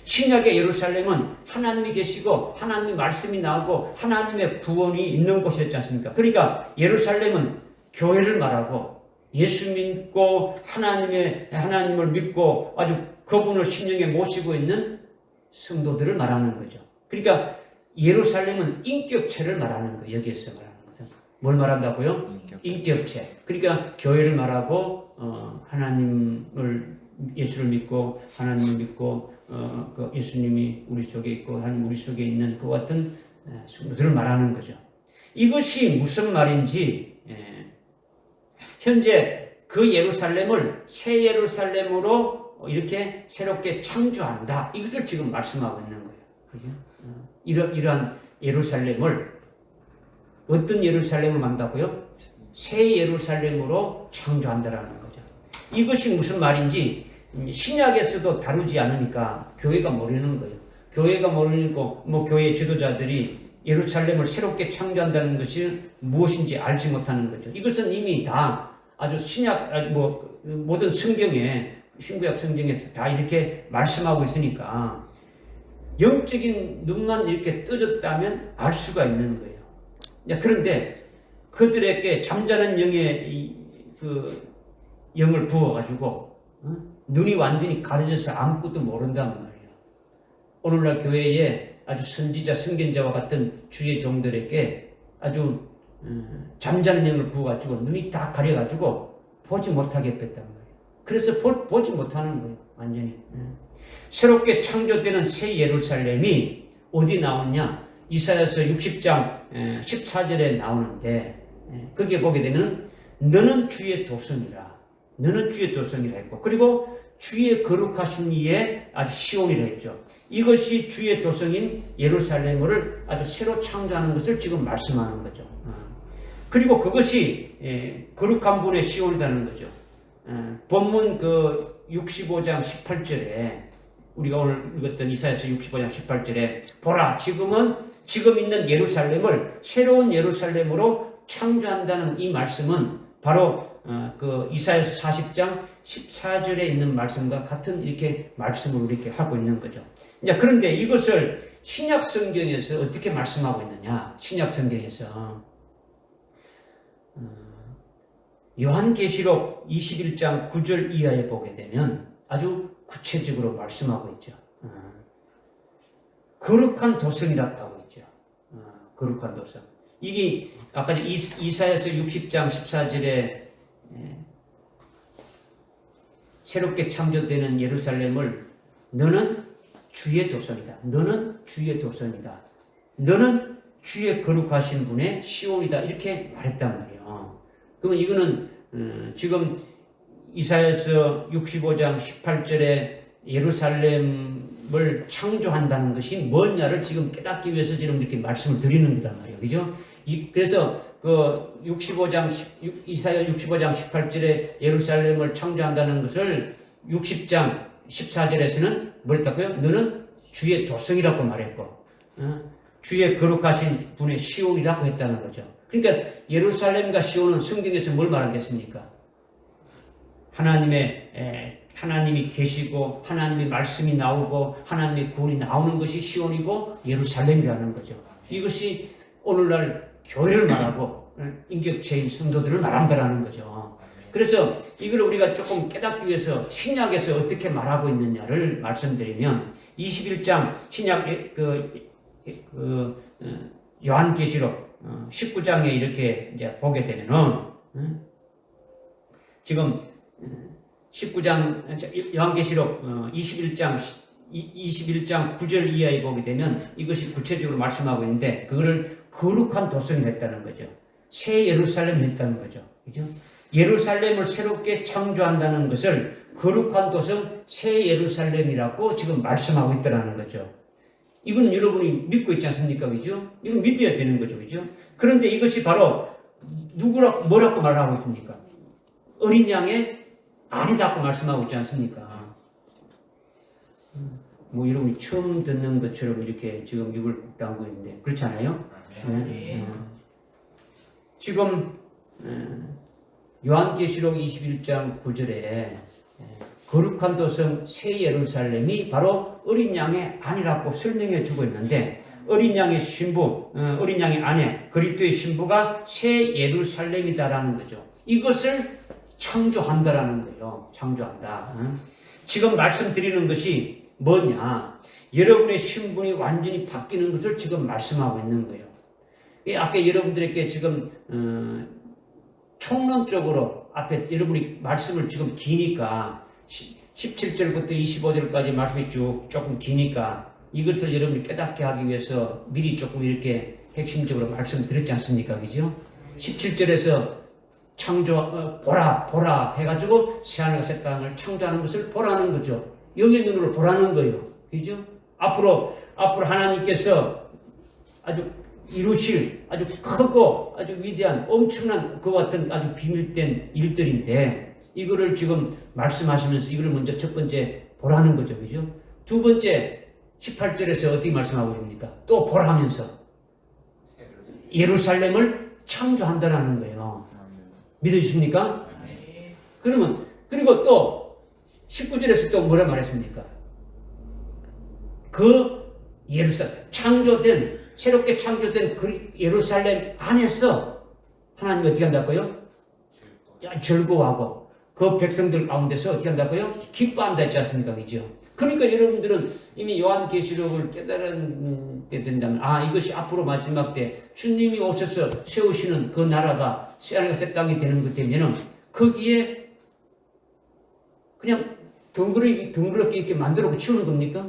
신약의 예루살렘은 하나님이 계시고 하나님의 말씀이 나오고 하나님의 구원이 있는 곳이었지 않습니까? 그러니까 예루살렘은 교회를 말하고 예수 믿고 하나님을 믿고 아주 그분을 심령에 모시고 있는 성도들을 말하는 거죠. 그러니까 예루살렘은 인격체를 말하는 거예요. 여기에서 말하는 것은 뭘 말한다고요? 인격체. 그러니까 교회를 말하고 예수를 믿고 하나님을 믿고 그 예수님이 우리 속에 있고 하나님 우리 속에 있는 그 같은 성도들을 말하는 거죠. 이것이 무슨 말인지 현재 그 예루살렘을 새 예루살렘으로 이렇게 새롭게 창조한다. 이것을 지금 말씀하고 있는 거예요. 그죠? 이러한 예루살렘을 어떤 예루살렘을 만든다고요? 새 예루살렘으로 창조한다라는 거죠. 이것이 무슨 말인지 신약에서도 다루지 않으니까 교회가 모르는 거예요. 교회가 모르니까 교회 지도자들이 예루살렘을 새롭게 창조한다는 것이 무엇인지 알지 못하는 거죠. 이것은 이미 다 아주 모든 성경에 신구약 성경에 다 이렇게 말씀하고 있으니까 영적인 눈만 이렇게 떠졌다면 알 수가 있는 거예요. 그런데 그들에게 잠자는 영의 그 영을 부어가지고 눈이 완전히 가려져서 아무것도 모른단 말이에요. 오늘날 교회에 아주 선지자, 선견자와 같은 주의 종들에게 아주 잠자는 영을 부어가지고 눈이 다 가려가지고 보지 못하게 했단 말이에요. 그래서 보지 못하는 거예요. 완전히. 새롭게 창조되는 새 예루살렘이 어디 나오냐? 이사야서 60장 14절에 나오는데 거기에 보게 되면 너는 주의 도성이라. 너는 주의 도성이라 했고 그리고 주의 거룩하신 이에 아주 시온이라 했죠. 이것이 주의 도성인 예루살렘을 아주 새로 창조하는 것을 지금 말씀하는 거죠. 그리고 그것이 거룩한 분의 시온이라는 거죠. 본문 그 65장 18절에 우리가 오늘 읽었던 이사야서 65장 18절에 보라 지금 있는 예루살렘을 새로운 예루살렘으로 창조한다는 이 말씀은 바로 그 이사야서 40장 14절에 있는 말씀과 같은 이렇게 말씀을 이렇게 하고 있는 거죠. 그런데 이것을 신약 성경에서 어떻게 말씀하고 있느냐? 신약 성경에서 요한계시록 21장 9절 이하에 보게 되면 아주 구체적으로 말씀하고 있죠. 거룩한 도성이라고 하고 있죠. 거룩한 도성. 이게 아까 이사야서 60장 14절에 새롭게 창조되는 예루살렘을 너는 주의 도성이다. 너는 주의 도성이다. 너는 주의 거룩하신 분의 시온이다. 이렇게 말했단 말이에요. 그러면 이거는 지금 이사야서 65장 18절에 예루살렘을 창조한다는 것이 뭐냐를 지금 깨닫기 위해서 지금 이렇게 말씀을 드리는 거단 말이에요. 그죠? 그래서 그 이사야 65장 18절에 예루살렘을 창조한다는 것을 60장 14절에서는 뭐랬다고요? 너는 주의 도성이라고 말했고 주의 거룩하신 분의 시온이라고 했다는 거죠. 그러니까 예루살렘과 시온은 성경에서 뭘 말하겠습니까? 하나님이 계시고 하나님의 말씀이 나오고 하나님의 구원이 나오는 것이 시온이고 예루살렘이라는 거죠. 이것이 오늘날 교회를 말하고 인격체인 성도들을 말한다라는 거죠. 그래서 이걸 우리가 조금 깨닫기 위해서 신약에서 어떻게 말하고 있느냐를 말씀드리면 21장 신약 요한계시록 19장에 이렇게 이제 보게 되면은 지금 19장 요한계시록 21장 9절 이하에 보게 되면 이것이 구체적으로 말씀하고 있는데 그거를 거룩한 도성이 했다는 거죠. 새 예루살렘이 했다는 거죠. 그죠? 예루살렘을 새롭게 창조한다는 것을 거룩한 도성 새 예루살렘이라고 지금 말씀하고 있다는 거죠. 이건 여러분이 믿고 있지 않습니까? 그죠? 이건 믿어야 되는 거죠. 그죠? 그런데 이것이 바로 뭐라고 말하고 있습니까? 어린 양의 아니다고 말씀하고 있지 않습니까? 뭐 여러분이 처음 듣는 것처럼 이렇게 지금 입을 꾹 다물고 있는데 그렇지 않아요? 네. 지금 요한계시록 21장 9절에 거룩한 도성 새 예루살렘이 바로 어린 양의 아내라고 설명해 주고 있는데 어린 양의 신부, 어린 양의 아내, 그리스도의 신부가 새 예루살렘이다라는 거죠. 이것을 창조한다라는 거예요. 창조한다. 지금 말씀드리는 것이 뭐냐? 여러분의 신분이 완전히 바뀌는 것을 지금 말씀하고 있는 거예요. 앞에 여러분들에게 지금 총론적으로 앞에 여러분이 말씀을 지금 기니까 17절부터 25절까지 말씀이 조금 기니까 이것을 여러분이 깨닫게 하기 위해서 미리 조금 이렇게 핵심적으로 말씀드렸지 않습니까? 그죠? 17절에서 보라 해가지고 새하늘과 새 땅을 창조하는 것을 보라는 거죠. 영의 눈으로 보라는 거예요. 그죠? 앞으로 하나님께서 아주 이루실 아주 크고 아주 위대한 엄청난 그와 같은 아주 비밀된 일들인데 이거를 지금 말씀하시면서 이걸 먼저 첫 번째 보라는 거죠. 그죠? 두 번째 18절에서 어떻게 말씀하고 있습니까? 또 보라 하면서 예루살렘을 창조한다라는 거예요. 믿으십니까? 그리고 또 19절에서 또 뭐라 말했습니까? 그 예루살렘, 창조된 새롭게 창조된 그 예루살렘 안에서 하나님이 어떻게 한다고요? 즐거워하고 그 백성들 가운데서 어떻게 한다고요? 기뻐한다 했지 않습니까? 그죠? 그러니까 여러분들은 이미 요한계시록을 깨달은 때 된다면 이것이 앞으로 마지막 때 주님이 오셔서 세우시는 그 나라가 새하늘과 새 땅이 되는 것 되면은 거기에 그냥 덩그럽게 이렇게 만들어 붙이는 겁니까?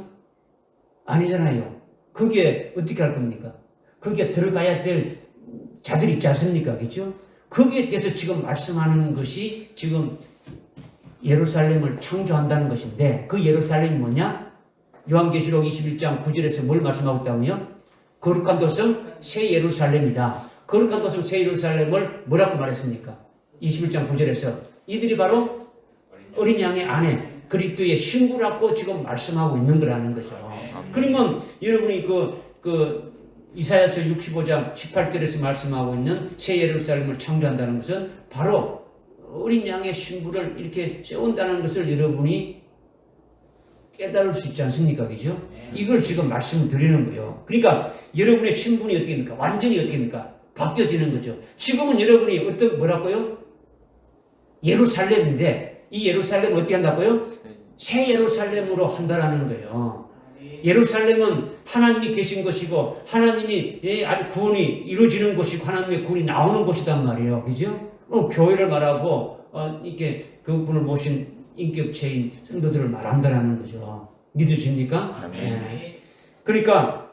아니잖아요. 거기에 어떻게 할 겁니까? 거기에 들어가야 될 자들이 있지 않습니까? 그죠? 거기에 대해서 지금 말씀하는 것이 지금 예루살렘을 창조한다는 것인데 그 예루살렘이 뭐냐? 요한계시록 21장 9절에서 뭘 말씀하고 있다면요? 거룩한 도성 새 예루살렘이다. 거룩한 도성 새 예루살렘을 뭐라고 말했습니까? 21장 9절에서 이들이 바로 어린 양의 아내 그리스도의 신부라고 지금 말씀하고 있는 거라는 거죠. 그러면 여러분이 이사야서 65장 18절에서 말씀하고 있는 새 예루살렘을 창조한다는 것은 바로 어린 양의 신부를 이렇게 세운다는 것을 여러분이 깨달을 수 있지 않습니까? 그죠? 이걸 지금 말씀드리는 거예요. 그러니까 여러분의 신분이 어떻게 됩니까? 완전히 어떻게 됩니까? 바뀌어지는 거죠. 지금은 여러분이 뭐라고요? 예루살렘인데 이 예루살렘을 어떻게 한다고요? 새 예루살렘으로 한다라는 거예요. 예루살렘은 하나님이 계신 것이고 하나님이 아주 구원이 이루어지는 곳이고 하나님의 구원이 나오는 곳이단 말이에요. 그죠? 교회를 말하고 이렇게 그분을 모신 인격체인 성도들을 말한다라는 거죠. 믿으십니까? 네. 그러니까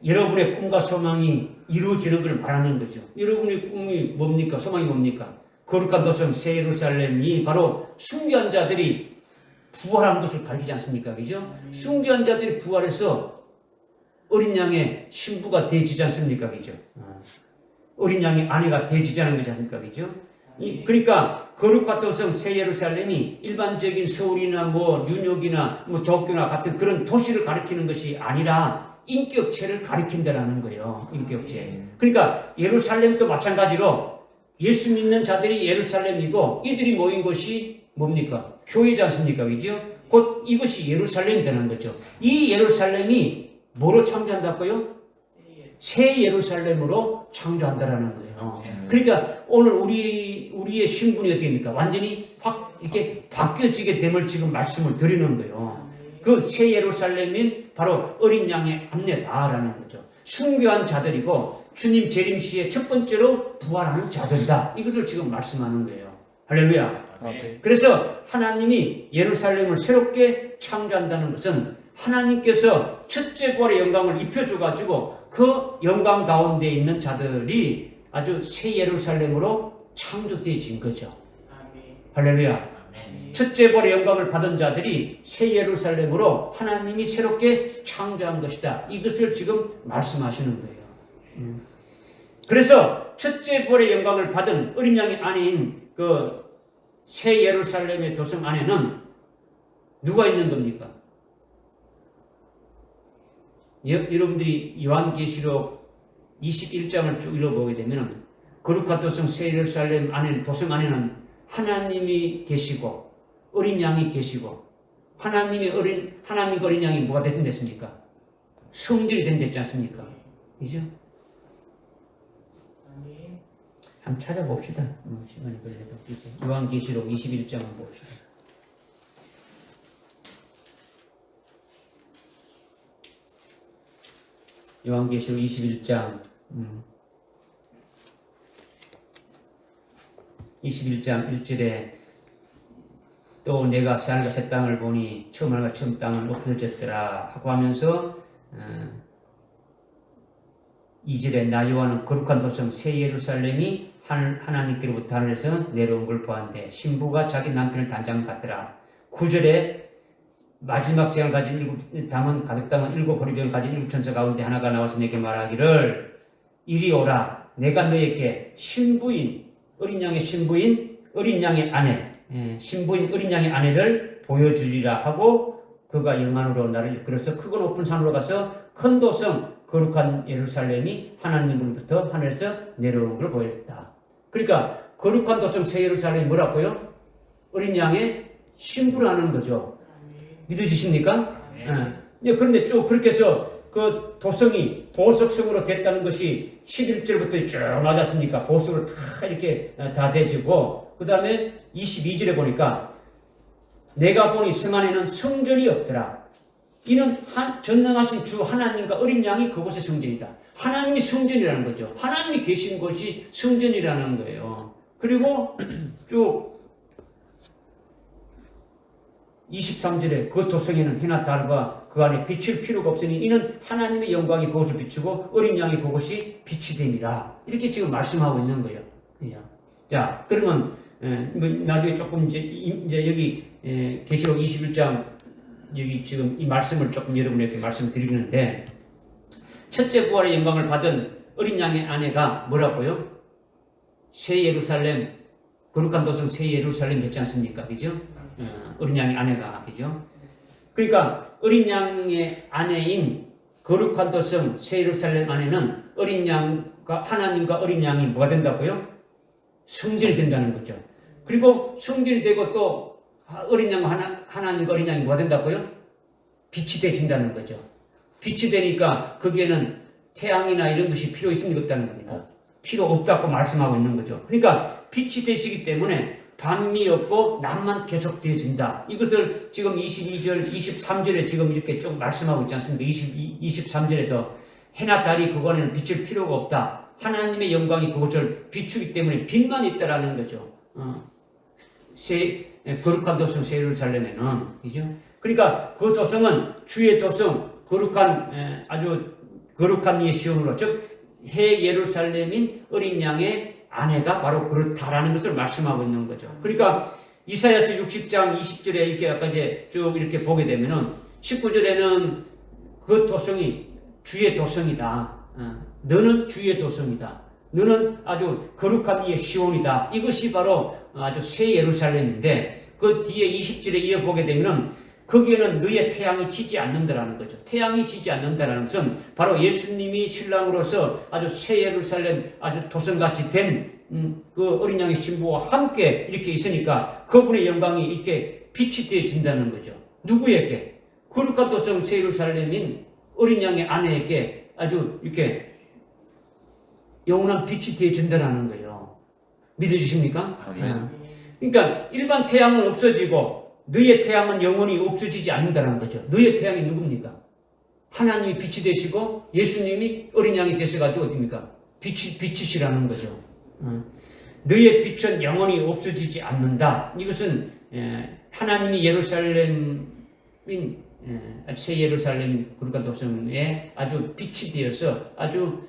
여러분의 꿈과 소망이 이루어지는 걸 말하는 거죠. 여러분의 꿈이 뭡니까? 소망이 뭡니까? 거룩한 도성 새 예루살렘이 바로 숭배한 자들이 부활한 것을 가리키지 않습니까? 그죠? 숭배한 자들이 부활해서 어린 양의 신부가 되지지 않습니까? 그죠? 어린 양의 아내가 되지자는 거지 않습니까? 그죠? 그러니까 거룩한 도성 새 예루살렘이 일반적인 서울이나 뉴욕이나 도쿄나 같은 그런 도시를 가리키는 것이 아니라 인격체를 가리킨다라는 거예요. 인격체. 그러니까 예루살렘도 마찬가지로 예수 믿는 자들이 예루살렘이고 이들이 모인 곳이 뭡니까? 교회지 않습니까? 그죠? 곧 이것이 예루살렘이 되는 거죠. 이 예루살렘이 뭐로 창조한다고요? 새 예루살렘으로 창조한다라는 거예요. 그러니까 오늘 우리의 신분이 어떻게 됩니까? 완전히 확 이렇게 바뀌어지게 됨을 지금 말씀을 드리는 거예요. 그 새 예루살렘인 바로 어린 양의 안내다라는 거죠. 숭배한 자들이고 주님 재림 시에 첫 번째로 부활하는 자들이다. 이것을 지금 말씀하는 거예요. 할렐루야. 그래서 하나님이 예루살렘을 새롭게 창조한다는 것은 하나님께서 첫째 부활의 영광을 입혀줘가지고 그 영광 가운데 있는 자들이 아주 새 예루살렘으로 창조되어진 거죠. 할렐루야. 첫째 부활의 영광을 받은 자들이 새 예루살렘으로 하나님이 새롭게 창조한 것이다. 이것을 지금 말씀하시는 거예요. 그래서 첫째 부활의 영광을 받은 어린 양의 아내인 그 새 예루살렘의 도성 안에는 누가 있는 겁니까? 여러분들이 요한계시록 21장을 쭉 읽어보게 되면 거룩한 도성 새 예루살렘 안에 도성 안에는 하나님이 계시고 어린 양이 계시고 하나님과 어린 양이 뭐가 됐습니까? 성질이 됐지 않습니까? 그죠? 한번 찾아봅시다. 시간이 걸려도 요한계시록 21장을 봅시다. 요한계시록 21장 1절에 또 내가 새하늘과 새 땅을 보니 처음 하늘과 처음 땅은 엎어졌더라 하고 하면서 2절에 나 요한은 거룩한 도성 새 예루살렘이 하나님께로부터 하늘에서 내려온 걸 보았는데 신부가 자기 남편을 단장 같더라. 9절에 마지막 재앙을 가진 가득 담은 일곱 보리병을 가진 일곱 천사 가운데 하나가 나와서 내게 말하기를 이리 오라 내가 너에게 신부인 어린 양의 신부인 어린 양의 아내 신부인 어린 양의 아내를 보여주리라 하고 그가 영안으로 나를 이끌어서 크고 높은 산으로 가서 큰 도성 거룩한 예루살렘이 하나님으로부터 하늘에서 내려오는 걸 보였다. 그러니까 거룩한 도성 새 예루살렘이 뭐라고요? 어린 양의 신부라는 거죠. 믿으시십니까? 그런데 쭉 그렇게 해서 그 도성이 보석성으로 됐다는 것이 11절부터 쭉 나왔습니까? 보석으로 다 이렇게 다 되지고, 그 다음에 22절에 보니까 내가 보니 성 안에는 성전이 없더라. 이는 전능하신 주 하나님과 어린 양이 그곳의 성전이다. 하나님이 성전이라는 거죠. 하나님이 계신 곳이 성전이라는 거예요. 그리고 쭉 23절에 그 도성에는 해나 달과 그 안에 비칠 필요가 없으니 이는 하나님의 영광이 그곳을 비추고 어린 양이 그곳이 빛이 됨이라. 이렇게 지금 말씀하고 있는 거예요. 자, 그러면 나중에 조금 이제 여기 계시록 21장 여기 지금 이 말씀을 조금 여러분에게 말씀드리는데, 첫째 부활의 영광을 받은 어린 양의 아내가 뭐라고요? 새 예루살렘, 거룩한 도성 새 예루살렘이었지 않습니까? 그죠? 어린 양의 아내가, 그죠? 그러니까 어린 양의 아내인 거룩한 도성 새 예루살렘 안에는 어린 양과 하나님과 어린 양이 뭐가 된다고요? 성전이 된다는 거죠. 그리고 성전이 되고 또 어린 양과 하나님과 어린 양이 뭐가 된다고요? 빛이 되신다는 거죠. 빛이 되니까 거기에는 태양이나 이런 것이 필요 있습니까? 없다는 겁니다. 필요 없다고 말씀하고 있는 거죠. 그러니까 빛이 되시기 때문에 밤이 없고 낮만 계속 되어진다. 이것을 지금 22절, 23절에 지금 이렇게 좀 말씀하고 있지 않습니까? 23절에도 해나 달이 그곳에는 비칠 필요가 없다. 하나님의 영광이 그곳을 비추기 때문에 빛만 있다라는 거죠. 거룩한 도성 새 예루살렘에는, 그죠? 그러니까 그 도성은 주의 도성, 거룩한 아주 거룩한 이의 시온으로, 즉 해 예루살렘인 어린 양의 아내가 바로 그렇다라는 것을 말씀하고 있는 거죠. 그러니까 이사야서 60장 20절에 이렇게 아까 이제 쭉 이렇게 보게 되면은 19절에는 그 도성이 주의 도성이다. 너는 주의 도성이다. 너는 아주 거룩한 이의 시온이다. 이것이 바로 아주 새 예루살렘인데, 그 뒤에 20절에 이어보게 되면은 거기에는 너의 태양이 지지 않는다라는 거죠. 태양이 지지 않는다라는 것은 바로 예수님이 신랑으로서 아주 새 예루살렘 아주 도성같이 된 그 어린 양의 신부와 함께 이렇게 있으니까 그분의 영광이 이렇게 빛이 되어진다는 거죠. 누구에게? 거룩한 도성 새 예루살렘인 어린 양의 아내에게 아주 이렇게 영원한 빛이 되어진다는 거예요. 믿어주십니까? 그러니까 일반 태양은 없어지고 너의 태양은 영원히 없어지지 않는다는 거죠. 너의 태양이 누굽니까? 하나님이 빛이 되시고 예수님이 어린 양이 되셔가지고 어딥니까? 빛이시라는 거죠. 너의 빛은 영원히 없어지지 않는다. 이것은 하나님이 예루살렘인 새 예루살렘 거룩한 도성에 아주 빛이 되어서 아주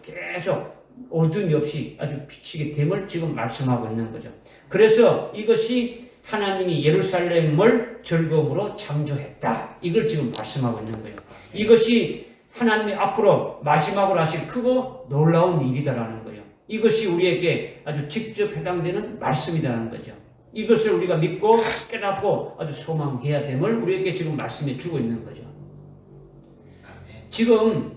계속 어둠이 없이 아주 비치게 됨을 지금 말씀하고 있는 거죠. 그래서 이것이 하나님이 예루살렘을 즐거움으로 창조했다. 이걸 지금 말씀하고 있는 거예요. 이것이 하나님이 앞으로 마지막으로 하실 크고 놀라운 일이다라는 거예요. 이것이 우리에게 아주 직접 해당되는 말씀이라는 거죠. 이것을 우리가 믿고 깨닫고 아주 소망해야 됨을 우리에게 지금 말씀해 주고 있는 거죠. 지금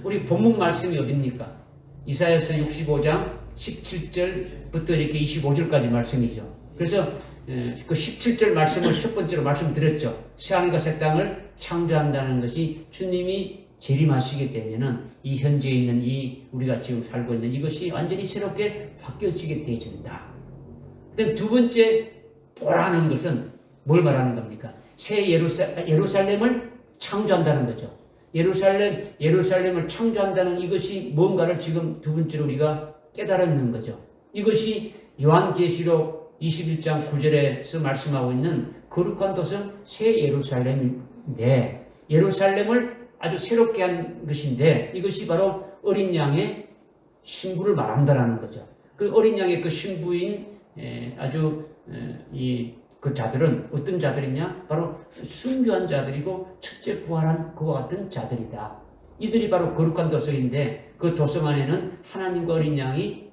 우리 본문 말씀이 어딥니까? 이사야서 65장 17절부터 이렇게 25절까지 말씀이죠. 그래서 그 17절 말씀을 첫 번째로 말씀드렸죠. 새하늘과 새 땅을 창조한다는 것이 주님이 재림하시게 되면은 이 현재 있는 이 우리가 지금 살고 있는 이것이 완전히 새롭게 바뀌어지게 되어진다. 그다음 두 번째 보라는 것은 뭘 말하는 겁니까? 새 예루살렘을 창조한다는 거죠. 예루살렘을 창조한다는 이것이 뭔가를 지금 두 번째로 우리가 깨달았는 거죠. 이것이 요한계시록 21장 9절에서 말씀하고 있는 거룩한 도성 새 예루살렘인데, 예루살렘을 아주 새롭게 한 것인데 이것이 바로 어린 양의 신부를 말한다라는 거죠. 그 어린 양의 그 신부인 아주 그 자들은 어떤 자들이냐? 바로 순교한 자들이고 첫째 부활한 그와 같은 자들이다. 이들이 바로 거룩한 도성인데 그 도성 안에는 하나님과 어린 양이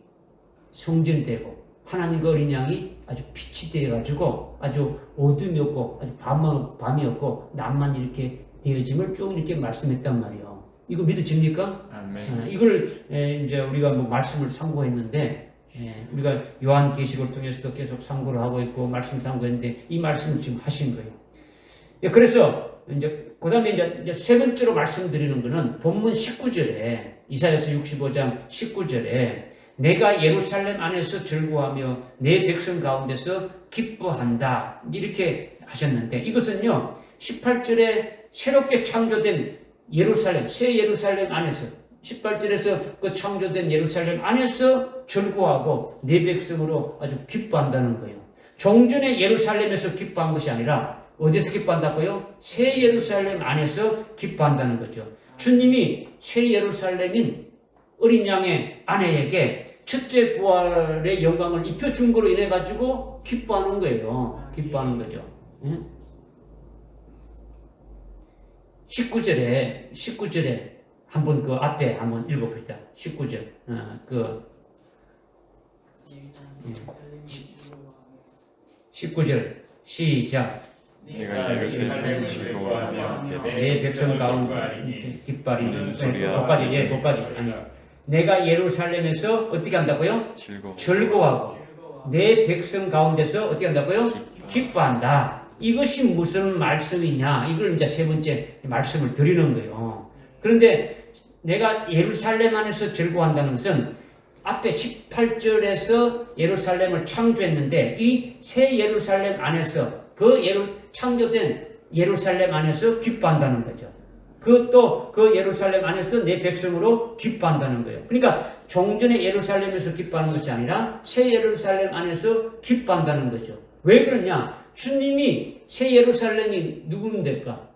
성전되고 하나님과 어린 양이 아주 빛이 되어가지고 아주 어둠이 없고 아주 밤이 없고 낮만 이렇게 되어짐을 쭉 이렇게 말씀했단 말이에요. 이거 믿어집니까? 아멘. 이걸 이제 우리가 뭐 말씀을 상고했는데 우리가 요한계시록을 통해서도 계속 상고를 하고 있고 말씀 상고했는데 이 말씀을 지금 하신 거예요. 그래서 이제 그다음에 이제 세 번째로 말씀드리는 거는 본문 19절에 이사야서 65장 19절에 내가 예루살렘 안에서 즐거워하며 내 백성 가운데서 기뻐한다 이렇게 하셨는데 이것은요 18절에 새롭게 창조된 예루살렘 새 예루살렘 안에서 18절에서 그 창조된 예루살렘 안에서 즐거워하고 내 백성으로 아주 기뻐한다는 거예요. 종전의 예루살렘에서 기뻐한 것이 아니라 어디서 기뻐한다고요? 새 예루살렘 안에서 기뻐한다는 거죠. 주님이 새 예루살렘인 어린 양의 아내에게 첫째 부활의 영광을 입혀준 거로 인해 가지고 기뻐하는 거예요. 기뻐하는 거죠. 19절에 한번 그 앞에 한번 읽어봅시다. 19절. 19절 시작. 내가 예루살렘을 즐거워하며 내 백성 가운데 깃발이 복까지 아니 내가 예루살렘에서 어떻게 한다고요? 즐거워하고 내 백성 가운데서 어떻게 한다고요? 기뻐한다. 이것이 무슨 말씀이냐? 이걸 이제 세 번째 말씀을 드리는 거예요. 그런데 내가 예루살렘 안에서 즐거워한다는 것은 앞에 18절에서 예루살렘을 창조했는데 이 새 예루살렘 안에서 창조된 예루살렘 안에서 기뻐한다는 거죠. 그 예루살렘 안에서 내 백성으로 기뻐한다는 거예요. 그러니까 종전의 예루살렘에서 기뻐하는 것이 아니라 새 예루살렘 안에서 기뻐한다는 거죠. 왜 그러냐? 주님이 새 예루살렘이 누구입니까?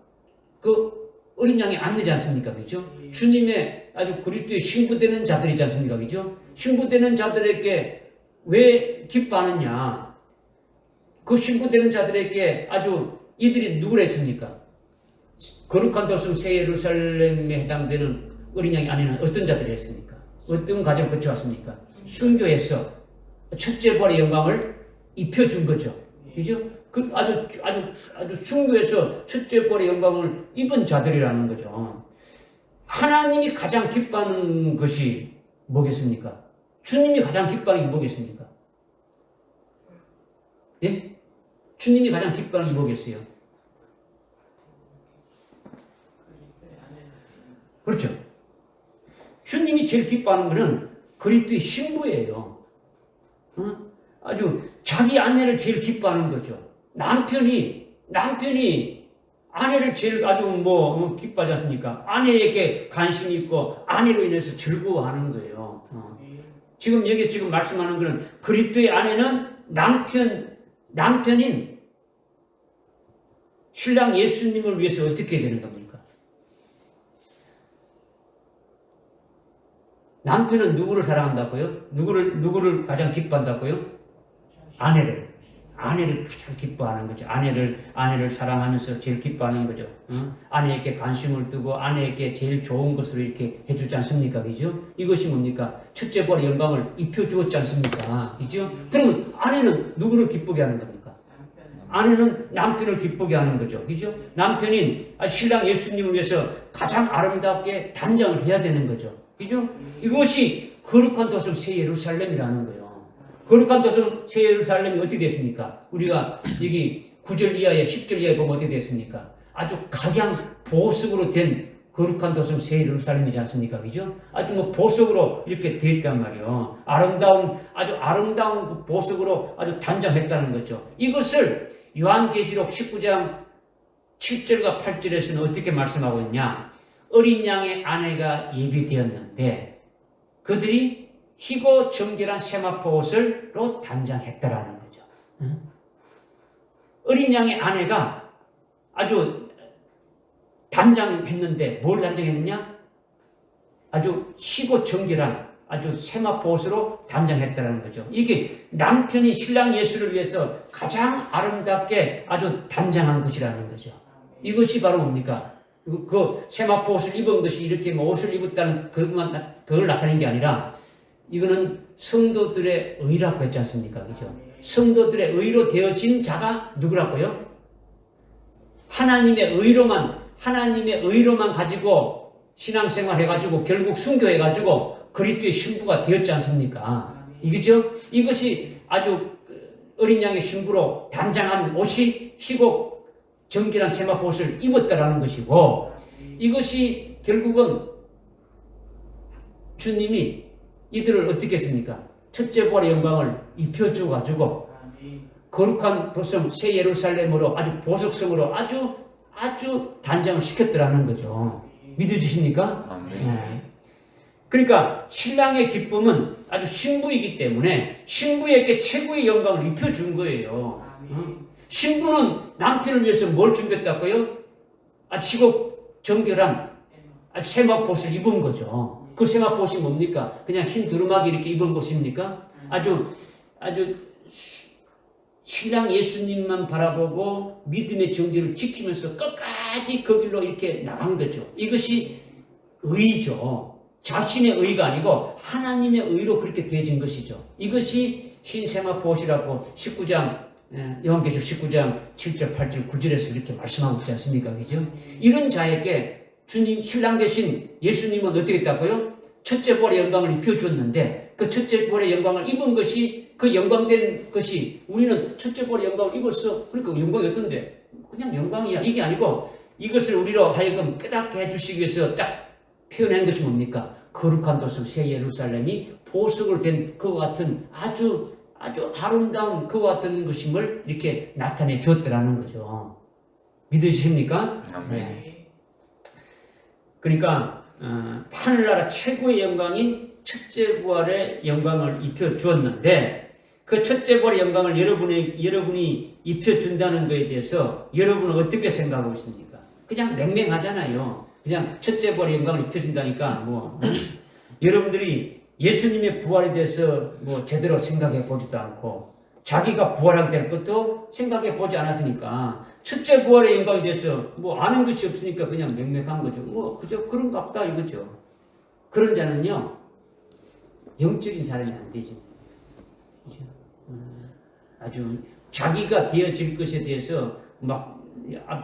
그 어린 양의 아내지 않습니까? 그죠? 주님의 아주 그리스도의 신부되는 자들이지 않습니까? 그죠? 신부되는 자들에게 왜 기뻐하느냐? 그 신부되는 자들에게 아주 이들이 누구라 했습니까? 거룩한 도성 새 예루살렘에 해당되는 어린 양의 아내는 어떤 자들이 했습니까? 어떤 과정을 거쳐왔습니까? 순교해서 첫째 부활의 영광을 입혀준 거죠. 그죠? 그 아주 순교해서 첫째 부활의 영광을 입은 자들이라는 거죠. 하나님이 가장 기뻐하는 것이 뭐겠습니까? 주님이 가장 기뻐하는 게 뭐겠습니까? 예? 주님이 가장 기뻐하는 게 뭐겠어요? 그렇죠. 주님이 제일 기뻐하는 것은 그리스도의 신부예요. 아주 자기 아내를 제일 기뻐하는 거죠. 남편이 아내를 제일 아주 기뻐하지 않습니까? 아내에게 관심이 있고 아내로 인해서 즐거워하는 거예요. 지금 말씀하는 것은 그리스도의 아내는 남편인 신랑 예수님을 위해서 어떻게 되는 겁니까? 남편은 누구를 사랑한다고요? 누구를 가장 기뻐한다고요? 아내를 가장 기뻐하는 거죠. 아내를 사랑하면서 제일 기뻐하는 거죠. 아내에게 관심을 두고 아내에게 제일 좋은 것으로 이렇게 해주지 않습니까? 그죠? 이것이 뭡니까? 첫째 부활의 영광을 입혀주었지 않습니까? 그죠? 그러면 아내는 누구를 기쁘게 하는 겁니까? 아내는 남편을 기쁘게 하는 거죠. 그죠? 남편인 신랑 예수님을 위해서 가장 아름답게 단장을 해야 되는 거죠. 그죠? 이것이 거룩한 도성 새 예루살렘이라는 거예요. 거룩한 도성 새 예루살렘이 어떻게 됐습니까? 우리가 여기 9절 이하에 10절 이하에 보면 어떻게 됐습니까? 아주 각양 보석으로 된 거룩한 도성 새 예루살렘이지 않습니까? 그죠? 아주 보석으로 이렇게 되었단 말이에요. 아주 아름다운 그 보석으로 아주 단장했다는 거죠. 이것을 요한계시록 19장 7절과 8절에서는 어떻게 말씀하고 있냐? 어린 양의 아내가 예비되었는데 그들이 희고 정결한 세마포 옷으로 단장했다라는 거죠. 어린 양의 아내가 아주 단장했는데 뭘 단장했느냐? 아주 희고 정결한 아주 세마포 옷으로 단장했다라는 거죠. 이게 남편이 신랑 예수를 위해서 가장 아름답게 아주 단장한 것이라는 거죠. 이것이 바로 뭡니까? 그 세마포 옷을 입은 것이 이렇게 옷을 입었다는 그걸 나타낸 게 아니라 이거는 성도들의 의라고 했지 않습니까? 그죠? 성도들의 의로 되어진 자가 누구라고요? 하나님의 의로만 가지고 신앙생활 해가지고 결국 순교해가지고 그리스도의 신부가 되었지 않습니까? 이거죠? 이것이 아주 어린 양의 신부로 단장한 옷이 희고 정결한 세마포옷을 입었다라는 것이고, 이것이 결국은 주님이 이들을 어떻게 했습니까? 첫째 부활의 영광을 입혀줘가지고 거룩한 도성 새 예루살렘으로 아주 보석성으로 아주 단장을 시켰더라는 거죠. 믿어지십니까? 아멘. 네. 그러니까 신랑의 기쁨은 아주 신부이기 때문에 신부에게 최고의 영광을 입혀준 거예요. 신부는 남편을 위해서 뭘 준비했다고요? 아주 정결한 아주 세마포옷을 입은 거죠. 그 세마포옷이 뭡니까? 그냥 흰 두루마기 이렇게 입은 것입니까? 아주 신랑 예수님만 바라보고 믿음의 정죄를 지키면서 끝까지 그 길로 이렇게 나간 거죠. 이것이 의죠. 자신의 의가 아니고 하나님의 의로 그렇게 되어진 것이죠. 이것이 흰 세마포옷이라고 19장 요한계시록 19장 7절 8절 9절에서 이렇게 말씀하고 있지 않습니까? 그죠? 이런 자에게 주님 신랑 되신 예수님은 어떻게 했다고요? 첫째 부활의 영광을 입혀주었는데 그 첫째 부활의 영광을 입은 것이 그 영광된 것이 우리는 첫째 부활의 영광을 입었어. 그러니까 영광이 어떤데? 그냥 영광이야. 이게 아니고 이것을 우리로 하여금 깨닫게 해주시기 위해서 딱 표현한 것이 뭡니까? 거룩한 도성 새 예루살렘이 보석으로 된 그와 같은 아주 아름다운 그와 같은 것임을 이렇게 나타내 주었더라는 거죠. 믿으십니까? 아멘. 네. 그러니까 하늘나라 최고의 영광인 첫째 부활의 영광을 입혀 주었는데 그 첫째 부활의 영광을 여러분이 입혀 준다는 것에 대해서 여러분은 어떻게 생각하고 있습니까? 그냥 맹맹하잖아요. 그냥 첫째 부활의 영광을 입혀 준다니까 여러분들이 예수님의 부활에 대해서 제대로 생각해 보지도 않고 자기가 부활하게 될 것도 생각해 보지 않았으니까 첫째 부활의 영광에 대해서 아는 것이 없으니까 그냥 맹맹한 거죠. 그저 그런가 보다 이거죠. 그런 자는요 영적인 사람이 안 되죠. 그죠? 아주 자기가 되어질 것에 대해서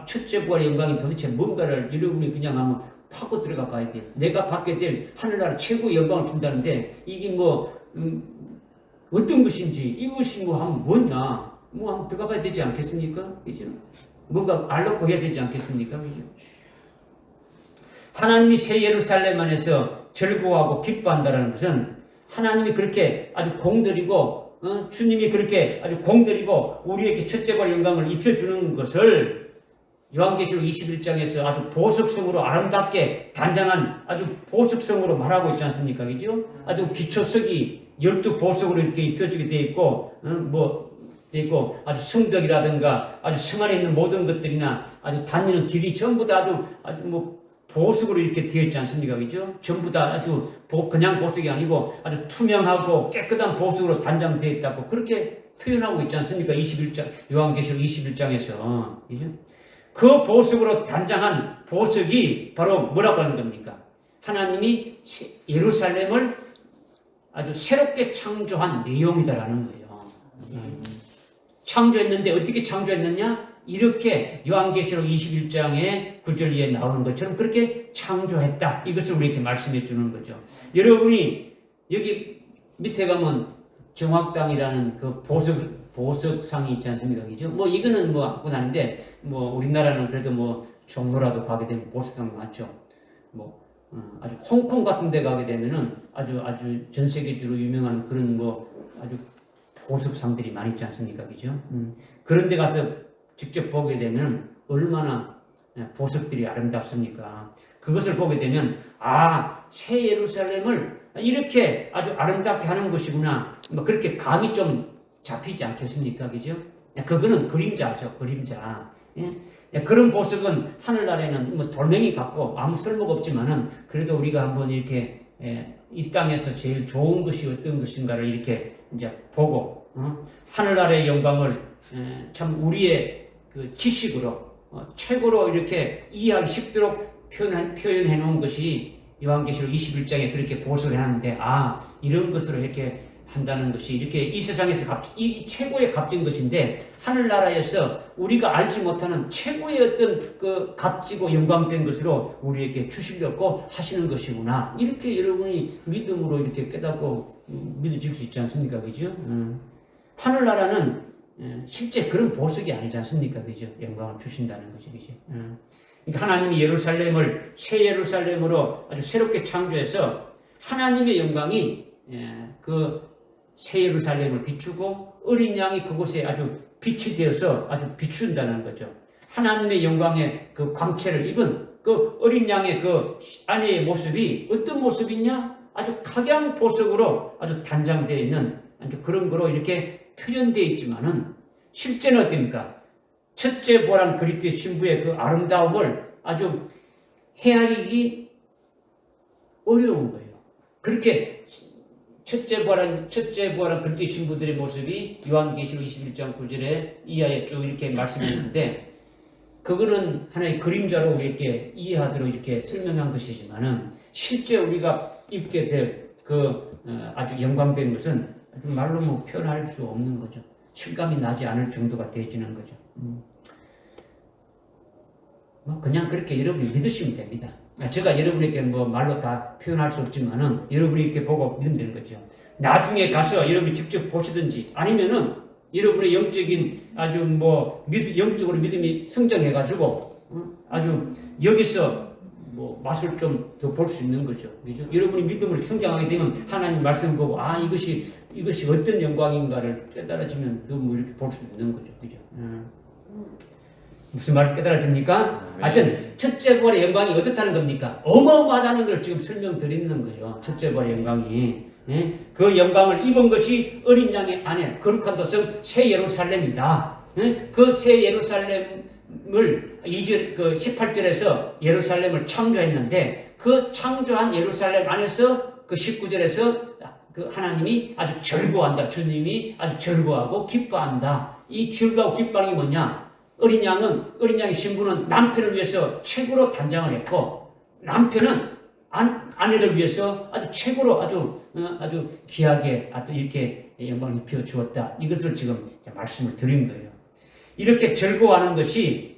첫째 부활의 영광이 도대체 뭔가를 여러분이 그냥 한번 파고 들어가 봐야 돼요. 내가 받게 될 하늘나라 최고의 영광을 준다는데 이게 어떤 것인지 이것이 하면 뭐냐 한번 들어가 봐야 되지 않겠습니까? 그죠? 뭔가 알놓고 해야 되지 않겠습니까? 그죠? 하나님이 새 예루살렘 안에서 즐거워하고 기뻐한다는 것은 하나님이 그렇게 아주 공들이고 주님이 그렇게 아주 공들이고 우리에게 첫째 부활의 영광을 입혀주는 것을 요한계시록 21장에서 아주 보석성으로 아름답게 단장한 아주 보석성으로 말하고 있지 않습니까? 그죠? 아주 기초석이 12보석으로 이렇게 입혀지게 되어 있고, 되어 있고, 아주 성벽이라든가 아주 성 안에 있는 모든 것들이나 아주 다니는 길이 전부 다 아주 보석으로 이렇게 되어 있지 않습니까? 그죠? 전부 다 아주 그냥 보석이 아니고 아주 투명하고 깨끗한 보석으로 단장되어 있다고 그렇게 표현하고 있지 않습니까? 21장, 요한계시록 21장에서. 그죠? 그 보석으로 단장한 보석이 바로 뭐라고 하는 겁니까? 하나님이 예루살렘을 아주 새롭게 창조한 내용이다라는 거예요. 창조했는데 어떻게 창조했느냐? 이렇게 요한계시록 21장의 9절에 나오는 것처럼 그렇게 창조했다. 이것을 우리에게 말씀해 주는 거죠. 여러분이 여기 밑에 가면 정확당이라는 그 보석상이 있지 않습니까? 그죠? 이거는 갖고 다니는데, 우리나라는 그래도 종로라도 가게 되면 보석상 맞죠? 아주 홍콩 같은 데 가게 되면은 아주 전 세계적으로 유명한 그런 아주 보석상들이 많이 있지 않습니까? 그죠? 그런 데 가서 직접 보게 되면 얼마나 보석들이 아름답습니까? 그것을 보게 되면, 새 예루살렘을 이렇게 아주 아름답게 하는 것이구나. 그렇게 감이 좀 잡히지 않겠습니까? 그죠? 그거는 그림자죠, 그림자. 예? 그런 보석은 하늘나라에는 돌멩이 같고 아무 쓸모가 없지만은 그래도 우리가 한번 이렇게 이 땅에서 제일 좋은 것이 어떤 것인가를 이렇게 이제 보고 하늘나라의 영광을 참 우리의 그 지식으로 최고로 이렇게 이해하기 쉽도록 표현해 놓은 것이 요한계시록 21장에 그렇게 보석을 하는데 이런 것으로 이렇게 한다는 것이 이렇게 이 세상에서 이 최고의 값진 것인데 하늘나라에서 우리가 알지 못하는 최고의 어떤 그 값지고 영광된 것으로 우리에게 주시려고 하시는 것이구나. 이렇게 여러분이 믿음으로 이렇게 깨닫고 믿어질 수 있지 않습니까? 그죠? 하늘나라는 실제 그런 보석이 아니지 않습니까? 그죠? 영광을 주신다는 거죠. 그죠? 그러니까 하나님이 예루살렘을 새 예루살렘으로 아주 새롭게 창조해서 하나님의 영광이 그 새 예루살렘을 비추고 어린 양이 그곳에 아주 빛이 되어서 아주 비춘다는 거죠. 하나님의 영광의 그 광채를 입은 그 어린 양의 그 아내의 모습이 어떤 모습이냐? 아주 각양보석으로 아주 단장되어 있는 아주 그런 거로 이렇게 표현되어 있지만은 실제는 어떻습니까? 첫째 보란 그리스도의 신부의 그 아름다움을 아주 헤아리기 어려운 거예요. 그렇게 첫째 보란 그리스도의 신부들의 모습이 요한계시록 21장 9절에 이하에 쭉 이렇게 말씀했는데 그거는 하나의 그림자로 우리에게 이해하도록 이렇게 설명한 것이지만은 실제 우리가 입게 될 그 아주 영광된 것은 아주 말로 뭐 표현할 수 없는 거죠. 실감이 나지 않을 정도가 되어지는 거죠. 뭐 그냥 그렇게 여러분이 믿으시면 됩니다. 제가 여러분에게 뭐 말로 다 표현할 수 없지만은 여러분이 이렇게 보고 믿으면 되는 거죠. 나중에 가서 여러분이 직접 보시든지 아니면은 여러분의 영적인 아주 뭐 영적으로 믿음이 성장해가지고 아주 여기서 뭐 맛을 좀 더 볼 수 있는 거죠. 그죠? 여러분이 믿음으로 성장하게 되면 하나님 말씀을 보고 이것이 어떤 영광인가를 깨달아지면 뭐 이렇게 볼 수 있는 거죠. 그죠? 무슨 말 깨달아집니까? 하여튼 첫째 부활의 영광이 어떻다는 겁니까? 어마어마하다는 걸 지금 설명드리는 거예요. 첫째 부활의 영광이. 그 영광을 입은 것이 어린 양의 아내 거룩한 도성 새 예루살렘이다. 그 새 예루살렘을 18절에서 예루살렘을 창조했는데 그 창조한 예루살렘 안에서 그 19절에서 그 하나님이 아주 즐거워한다. 주님이 아주 즐거워하고 기뻐한다. 이 즐거워하고 기뻐하는 게 뭐냐? 어린 양의 신부는 남편을 위해서 최고로 단장을 했고 남편은 아내를 위해서 아주 최고로 아주 귀하게 이렇게 영광을 입혀 주었다. 이것을 지금 말씀을 드린 거예요. 이렇게 즐거워하는 것이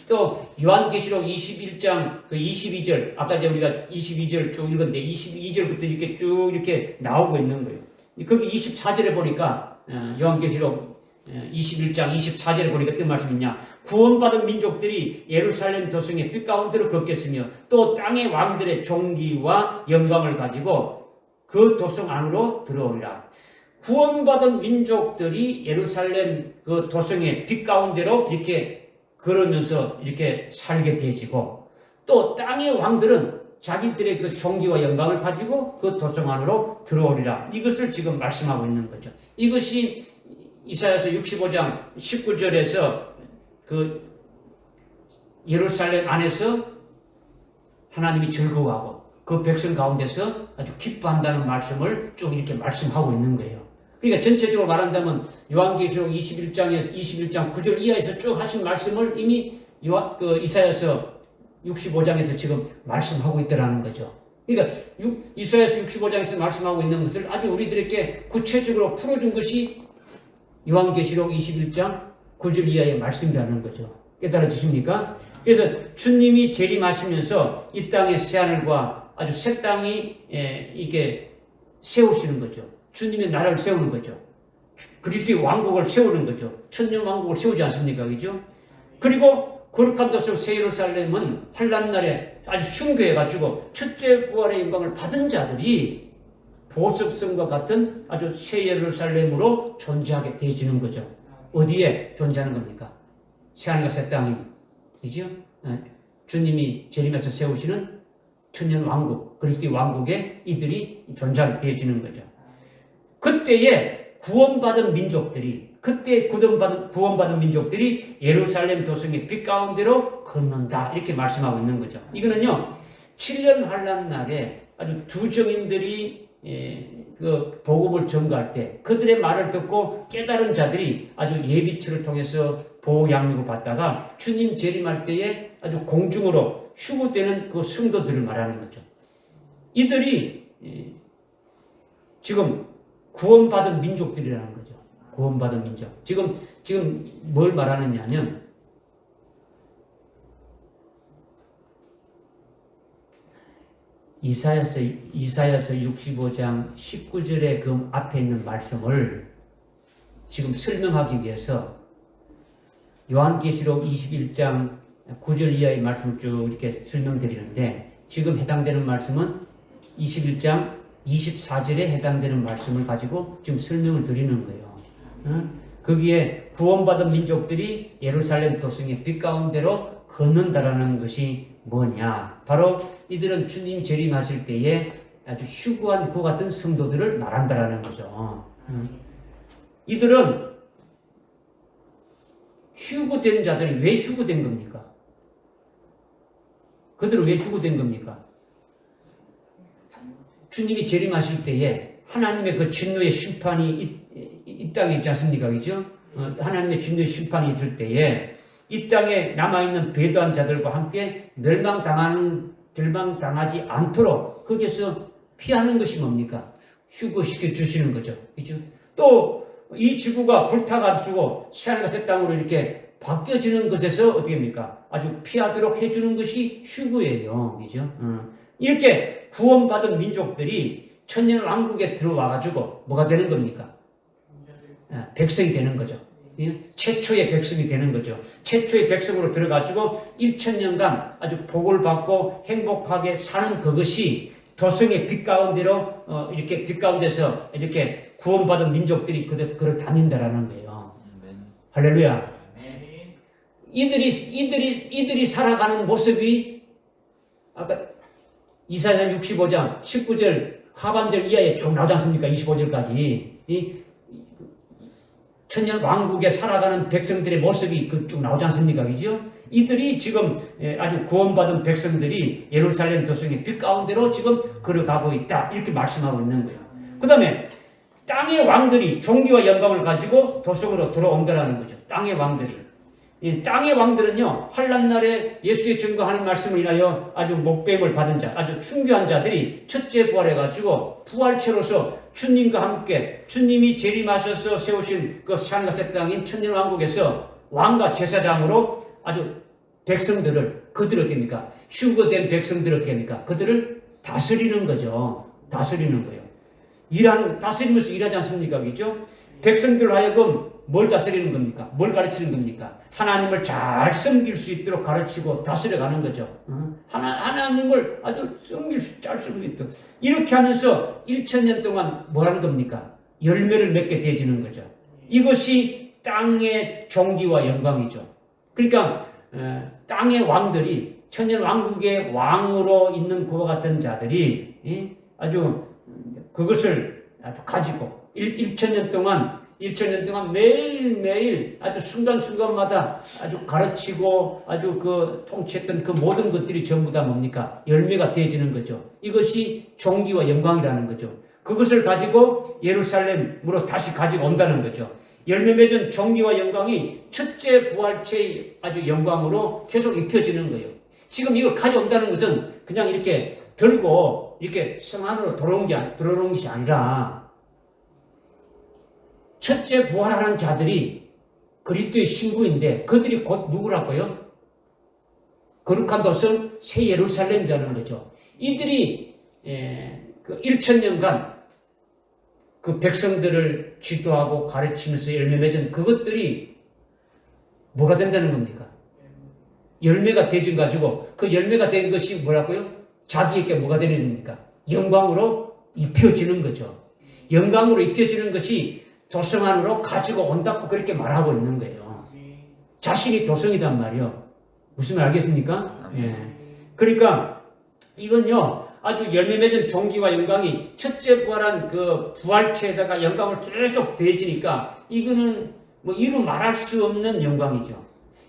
또 요한계시록 21장 그 22절 아까 우리가 22절 쭉 읽었는데 22절부터 이렇게 쭉 이렇게 나오고 있는 거예요. 거기 24절에 보니까 요한계시록 21장 24절에 보니까 어떤 말씀이 있냐? 구원받은 민족들이 예루살렘 도성의 빛 가운데로 걷겠으며 또 땅의 왕들의 종기와 영광을 가지고 그 도성 안으로 들어오리라. 구원받은 민족들이 예루살렘 그 도성의 빛 가운데로 이렇게 걸으면서 이렇게 살게 되어지고 또 땅의 왕들은 자기들의 그 종기와 영광을 가지고 그 도성 안으로 들어오리라. 이것을 지금 말씀하고 있는 거죠. 이것이 이사야서 65장 19절에서 그 예루살렘 안에서 하나님이 즐거워하고 그 백성 가운데서 아주 기뻐한다는 말씀을 쭉 이렇게 말씀하고 있는 거예요. 그러니까 전체적으로 말한다면 요한계시록 21장 9절 이하에서 쭉 하신 말씀을 이미 이사야서 65장에서 지금 말씀하고 있더라는 거죠. 그러니까 이사야서 65장에서 말씀하고 있는 것을 아주 우리들에게 구체적으로 풀어준 것이 요한계시록 21장 9절 이하의 말씀이라는 거죠. 깨달아지십니까? 그래서 주님이 재림하시면서 이 땅의 새하늘과 아주 새 땅이 이게 세우시는 거죠. 주님의 나라를 세우는 거죠. 그리스도의 왕국을 세우는 거죠. 천년 왕국을 세우지 않습니까? 그죠? 그리고 거룩한 도성 새 예루살렘은 환난 날에 아주 흉교해가지고 첫째 부활의 영광을 받은 자들이 보석성과 같은 아주 새 예루살렘으로 존재하게 되어지는 거죠. 어디에 존재하는 겁니까? 새하늘과 새 땅이. 그죠? 주님이 재림해서 세우시는 천년 왕국, 그리스도의 왕국에 이들이 존재하게 되어지는 거죠. 그때에 구원받은 민족들이 예루살렘 도성의 빛 가운데로 걷는다. 이렇게 말씀하고 있는 거죠. 이거는요, 7년 환난 날에 아주 두 정인들이 그 복음을 전가할 때 그들의 말을 듣고 깨달은 자들이 아주 예비처를 통해서 보호 양육을 받다가 주님 재림할 때에 아주 공중으로 휴무되는 그 성도들을 말하는 거죠. 이들이 지금 구원받은 민족들이라는 거죠. 구원받은 민족. 지금 뭘 말하느냐면 이사야서 65장 19절의 그 앞에 있는 말씀을 지금 설명하기 위해서 요한계시록 21장 9절 이하의 말씀을 쭉 이렇게 설명드리는데, 지금 해당되는 말씀은 21장 24절에 해당되는 말씀을 가지고 지금 설명을 드리는 거예요. 거기에 구원받은 민족들이 예루살렘 도성의 빛 가운데로 걷는다라는 것이 뭐냐? 바로 이들은 주님 재림하실 때에 아주 휴거한 그 같은 성도들을 말한다라는 거죠. 이들은 휴거된 자들이 왜 휴거된 겁니까? 그들은 왜 휴거된 겁니까? 주님이 재림하실 때에 하나님의 그 진노의 심판이 이 땅에 있지 않습니까? 그죠? 하나님의 진노의 심판이 있을 때에 이 땅에 남아있는 배도한 자들과 함께 멸망당하지 않도록 거기에서 피하는 것이 뭡니까? 휴거시켜 주시는 거죠. 그죠? 또 이 지구가 불타가지고 새하늘과 땅으로 이렇게 바뀌어지는 것에서 어떻게 합니까? 아주 피하도록 해주는 것이 휴거예요. 그죠? 이렇게 구원받은 민족들이 천년 왕국에 들어와가지고 뭐가 되는 겁니까? 백성이 되는 거죠. 최초의 백성이 되는 거죠. 최초의 백성으로 들어가지고 1000년간 아주 복을 받고 행복하게 사는 그것이 도성의 빛 가운데로 이렇게 빛 가운데서 이렇게 구원받은 민족들이 그를 다닌다라는 거예요. 할렐루야. 이들이 살아가는 모습이 아까 이사야 65장 19절 하반절 이하에 쭉 나오지 않습니까? 25절까지. 이 천년 왕국에 살아가는 백성들의 모습이 쭉 나오지 않습니까? 그죠? 이들이 지금 아주 구원받은 백성들이 예루살렘 도성의 빛 가운데로 지금 걸어가고 있다. 이렇게 말씀하고 있는 거예요. 그 다음에 땅의 왕들이 존귀와 영광을 가지고 도성으로 들어온다라는 거죠. 땅의 왕들이. 이 땅의 왕들은요, 환난 날에 예수의 증거하는 말씀을 인하여 아주 목배임을 받은 자, 아주 충귀한 자들이 첫째 부활해가지고 부활체로서 주님과 함께 주님이 재림하셔서 세우신 그 새하늘과 새 땅인 천년왕국에서 왕과 제사장으로 아주 백성들을, 그들을 어떻게 합니까? 휴거된 백성들을 어떻게 합니까? 그들을 다스리는 거죠. 다스리는 거예요. 다스리면서 일하지 않습니까? 그죠? 백성들 하여금 뭘 다스리는 겁니까? 뭘 가르치는 겁니까? 하나님을 잘 섬길 수 있도록 가르치고 다스려가는 거죠. 하나님을 아주 잘 섬길 수 있도록. 이렇게 하면서 1000년 동안 뭐라는 겁니까? 열매를 맺게 되어지는 거죠. 이것이 땅의 종기와 영광이죠. 그러니까 땅의 왕들이 천년 왕국의 왕으로 있는 그와 같은 자들이 아주 그것을 아주 가지고 1000년 동안 매일매일 아주 순간순간마다 아주 가르치고 아주 그 통치했던 그 모든 것들이 전부 다 뭡니까? 열매가 되어지는 거죠. 이것이 종기와 영광이라는 거죠. 그것을 가지고 예루살렘으로 다시 가지고 온다는 거죠. 열매 맺은 종기와 영광이 첫째 부활체의 아주 영광으로 계속 입혀지는 거예요. 지금 이걸 가져온다는 것은 그냥 이렇게 들고 이렇게 성 안으로 들어오는 것이 아니라 첫째 부활하는 자들이 그리스도의 신부인데 그들이 곧 누구라고요? 거룩한 도성 새 예루살렘이라는 거죠. 이들이 그 1000년간 그 백성들을 지도하고 가르치면서 열매 맺은 그것들이 뭐가 된다는 겁니까? 열매가 되어 가지고 그 열매가 된 것이 뭐라고요? 자기에게 뭐가 되는 겁니까? 영광으로 입혀지는 거죠. 영광으로 입혀지는 것이 도성 안으로 가지고 온다고 그렇게 말하고 있는 거예요. 자신이 도성이단 말이요. 무슨 말 알겠습니까? 예. 그러니까 이건요, 아주 열매 맺은 종기와 영광이 첫째 부활한 그 부활체에다가 영광을 계속 더해지니까 이거는 뭐 이루 말할 수 없는 영광이죠.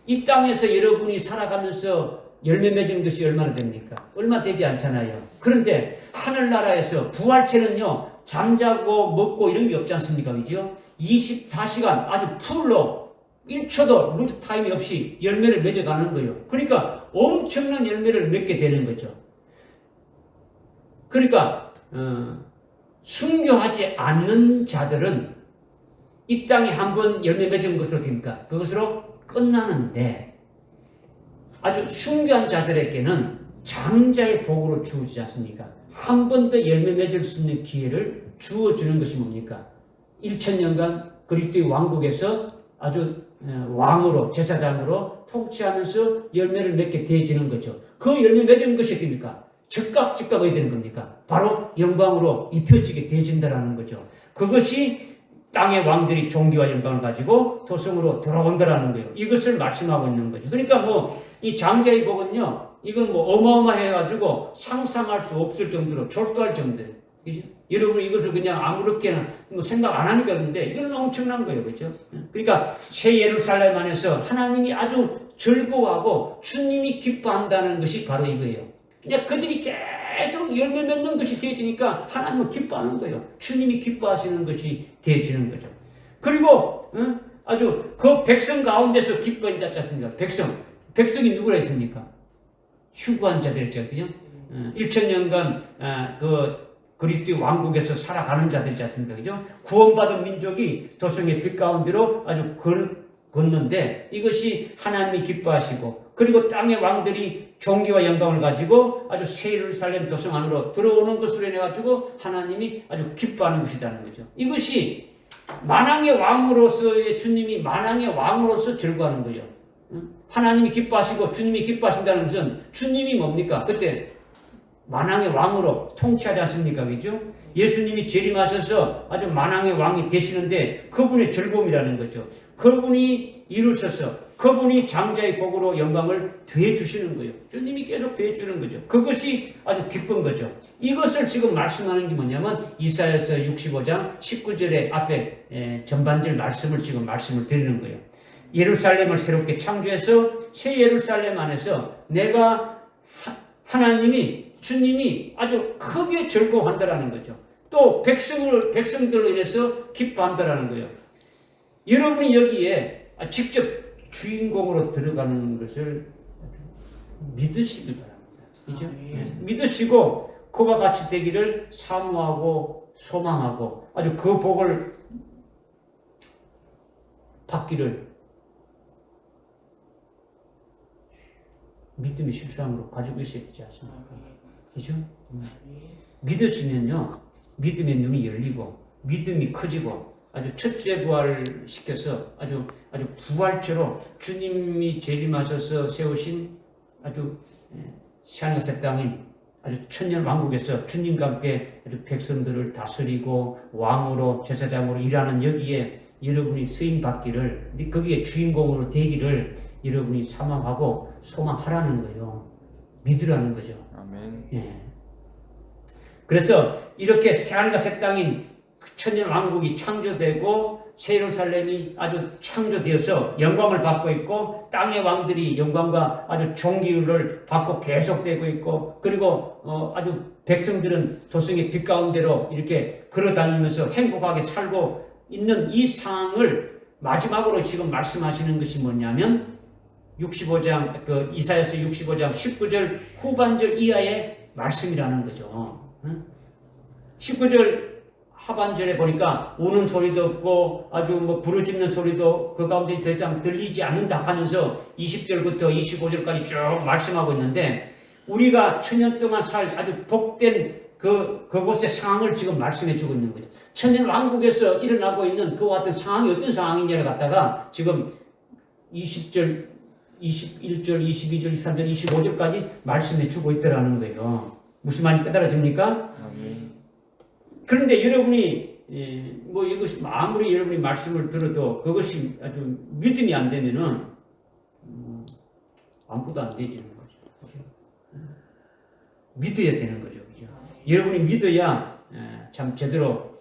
이 땅에서 여러분이 살아가면서 열매 맺은 것이 얼마나 됩니까? 얼마 되지 않잖아요. 그런데 하늘나라에서 부활체는요, 잠자고 먹고 이런 게 없지 않습니까? 그죠? 24시간 아주 풀로 1초도 루트 타임이 없이 열매를 맺어가는 거예요. 그러니까 엄청난 열매를 맺게 되는 거죠. 그러니까 순교하지 않는 자들은 이 땅에 한번 열매 맺은 것으로 됩니까? 그것으로 끝나는데 아주 순교한 자들에게는 장자의 복으로 주어지지 않습니까? 한 번 더 열매 맺을 수 있는 기회를 주어주는 것이 뭡니까? 1000년간 그리스도의 왕국에서 아주 왕으로, 제사장으로 통치하면서 열매를 맺게 되어지는 거죠. 그 열매 맺은 것이 됩니까? 즉각 어디 되는 겁니까? 바로 영광으로 입혀지게 되어진다는 거죠. 그것이 땅의 왕들이 존귀와 영광을 가지고 토성으로 돌아온다라는 거예요. 이것을 말씀하고 있는 거죠. 그러니까 이 장자의 복은요, 이건 어마어마해가지고 상상할 수 없을 정도로 졸도할 정도예요. 그죠? 여러분 이것을 그냥 아무렇게나 생각 안 하니까 그런데 이건 엄청난 거예요. 그죠? 그러니까 새 예루살렘 안에서 하나님이 아주 즐거워하고 주님이 기뻐한다는 것이 바로 이거예요. 그냥 그들이 계속 열매 맺는 것이 되어지니까 하나님은 기뻐하는 거예요. 주님이 기뻐하시는 것이 되어지는 거죠. 그리고 아주 그 백성 가운데서 기뻐한다 했지 않습니까? 백성이 누구라 했습니까? 휴구한 자들이었죠. 그죠? 1000년간 그리스도의 왕국에서 살아가는 자들이지 않습니까? 그죠? 구원받은 민족이 도성의 빛 가운데로 아주 걷는데 이것이 하나님이 기뻐하시고 그리고 땅의 왕들이 존귀와 영광을 가지고 아주 새 예루살렘 도성 안으로 들어오는 것으로 인해 가지고 하나님이 아주 기뻐하는 것이라는 거죠. 이것이 만왕의 왕으로서의 주님이 만왕의 왕으로서 즐거워하는 거예요. 하나님이 기뻐하시고 주님이 기뻐하신다는 것은 주님이 뭡니까? 그때 만왕의 왕으로 통치하지 않습니까? 그죠? 예수님이 재림하셔서 아주 만왕의 왕이 되시는데 그분의 즐거움이라는 거죠. 그분이 이루셔서 그분이 장자의 복으로 영광을 더해주시는 거예요. 주님이 계속 더해주는 거죠. 그것이 아주 기쁜 거죠. 이것을 지금 말씀하는 게 뭐냐면 이사야서 65장 19절의 앞에 전반절 말씀을 지금 말씀을 드리는 거예요. 예루살렘을 새롭게 창조해서 새 예루살렘 안에서 내가 주님이 아주 크게 즐거워한다라는 거죠. 또 백성들로 인해서 기뻐한다라는 거예요. 여러분이 여기에 직접 주인공으로 들어가는 것을 믿으시기 바랍니다. 그죠? 네. 믿으시고 그와 같이 되기를 사모하고 소망하고 아주 그 복을 받기를 믿음의 실상으로 가지고 있어야 되지 않습니까? 그죠? 믿으시면요, 믿음의 눈이 열리고, 믿음이 커지고, 아주 첫째 부활을 시켜서 아주 부활체로 주님이 재림하셔서 세우신 아주 새하늘과 새 땅인 아주 천년 왕국에서 주님과 함께 아주 백성들을 다스리고 왕으로 제사장으로 일하는 여기에 여러분이 쓰임 받기를, 거기에 주인공으로 되기를 여러분이 사망하고 소망하라는 거예요. 믿으라는 거죠. 아멘. 예. 그래서 이렇게 새하늘과 새 땅인 천년 왕국이 창조되고 새 예루살렘이 아주 창조되어서 영광을 받고 있고 땅의 왕들이 영광과 아주 존귀를 받고 계속되고 있고 그리고 아주 백성들은 도성의 빛 가운데로 이렇게 걸어다니면서 행복하게 살고 있는 이 상황을 마지막으로 지금 말씀하시는 것이 뭐냐면 65장 이사야서 65장 19절 후반절 이하의 말씀이라는 거죠. 19절 하반절에 보니까 우는 소리도 없고 아주 부르짖는 소리도 그 가운데 더 이상 들리지 않는다 하면서 20절부터 25절까지 쭉 말씀하고 있는데 우리가 천년 동안 살 아주 복된 그곳의 상황을 지금 말씀해 주고 있는 거죠. 천년 왕국에서 일어나고 있는 그와 같은 상황이 어떤 상황이냐를 갖다가 지금 20절, 21절, 22절, 23절, 25절까지 말씀해 주고 있더라는 거예요. 무슨 말인지 깨달아집니까? 그런데 여러분이 이것이 아무리 여러분이 말씀을 들어도 그것이 아주 믿음이 안 되면은 아무것도 안 되지는 거죠. 그렇죠? 믿어야 되는 거죠. 그렇죠? 여러분이 믿어야 참 제대로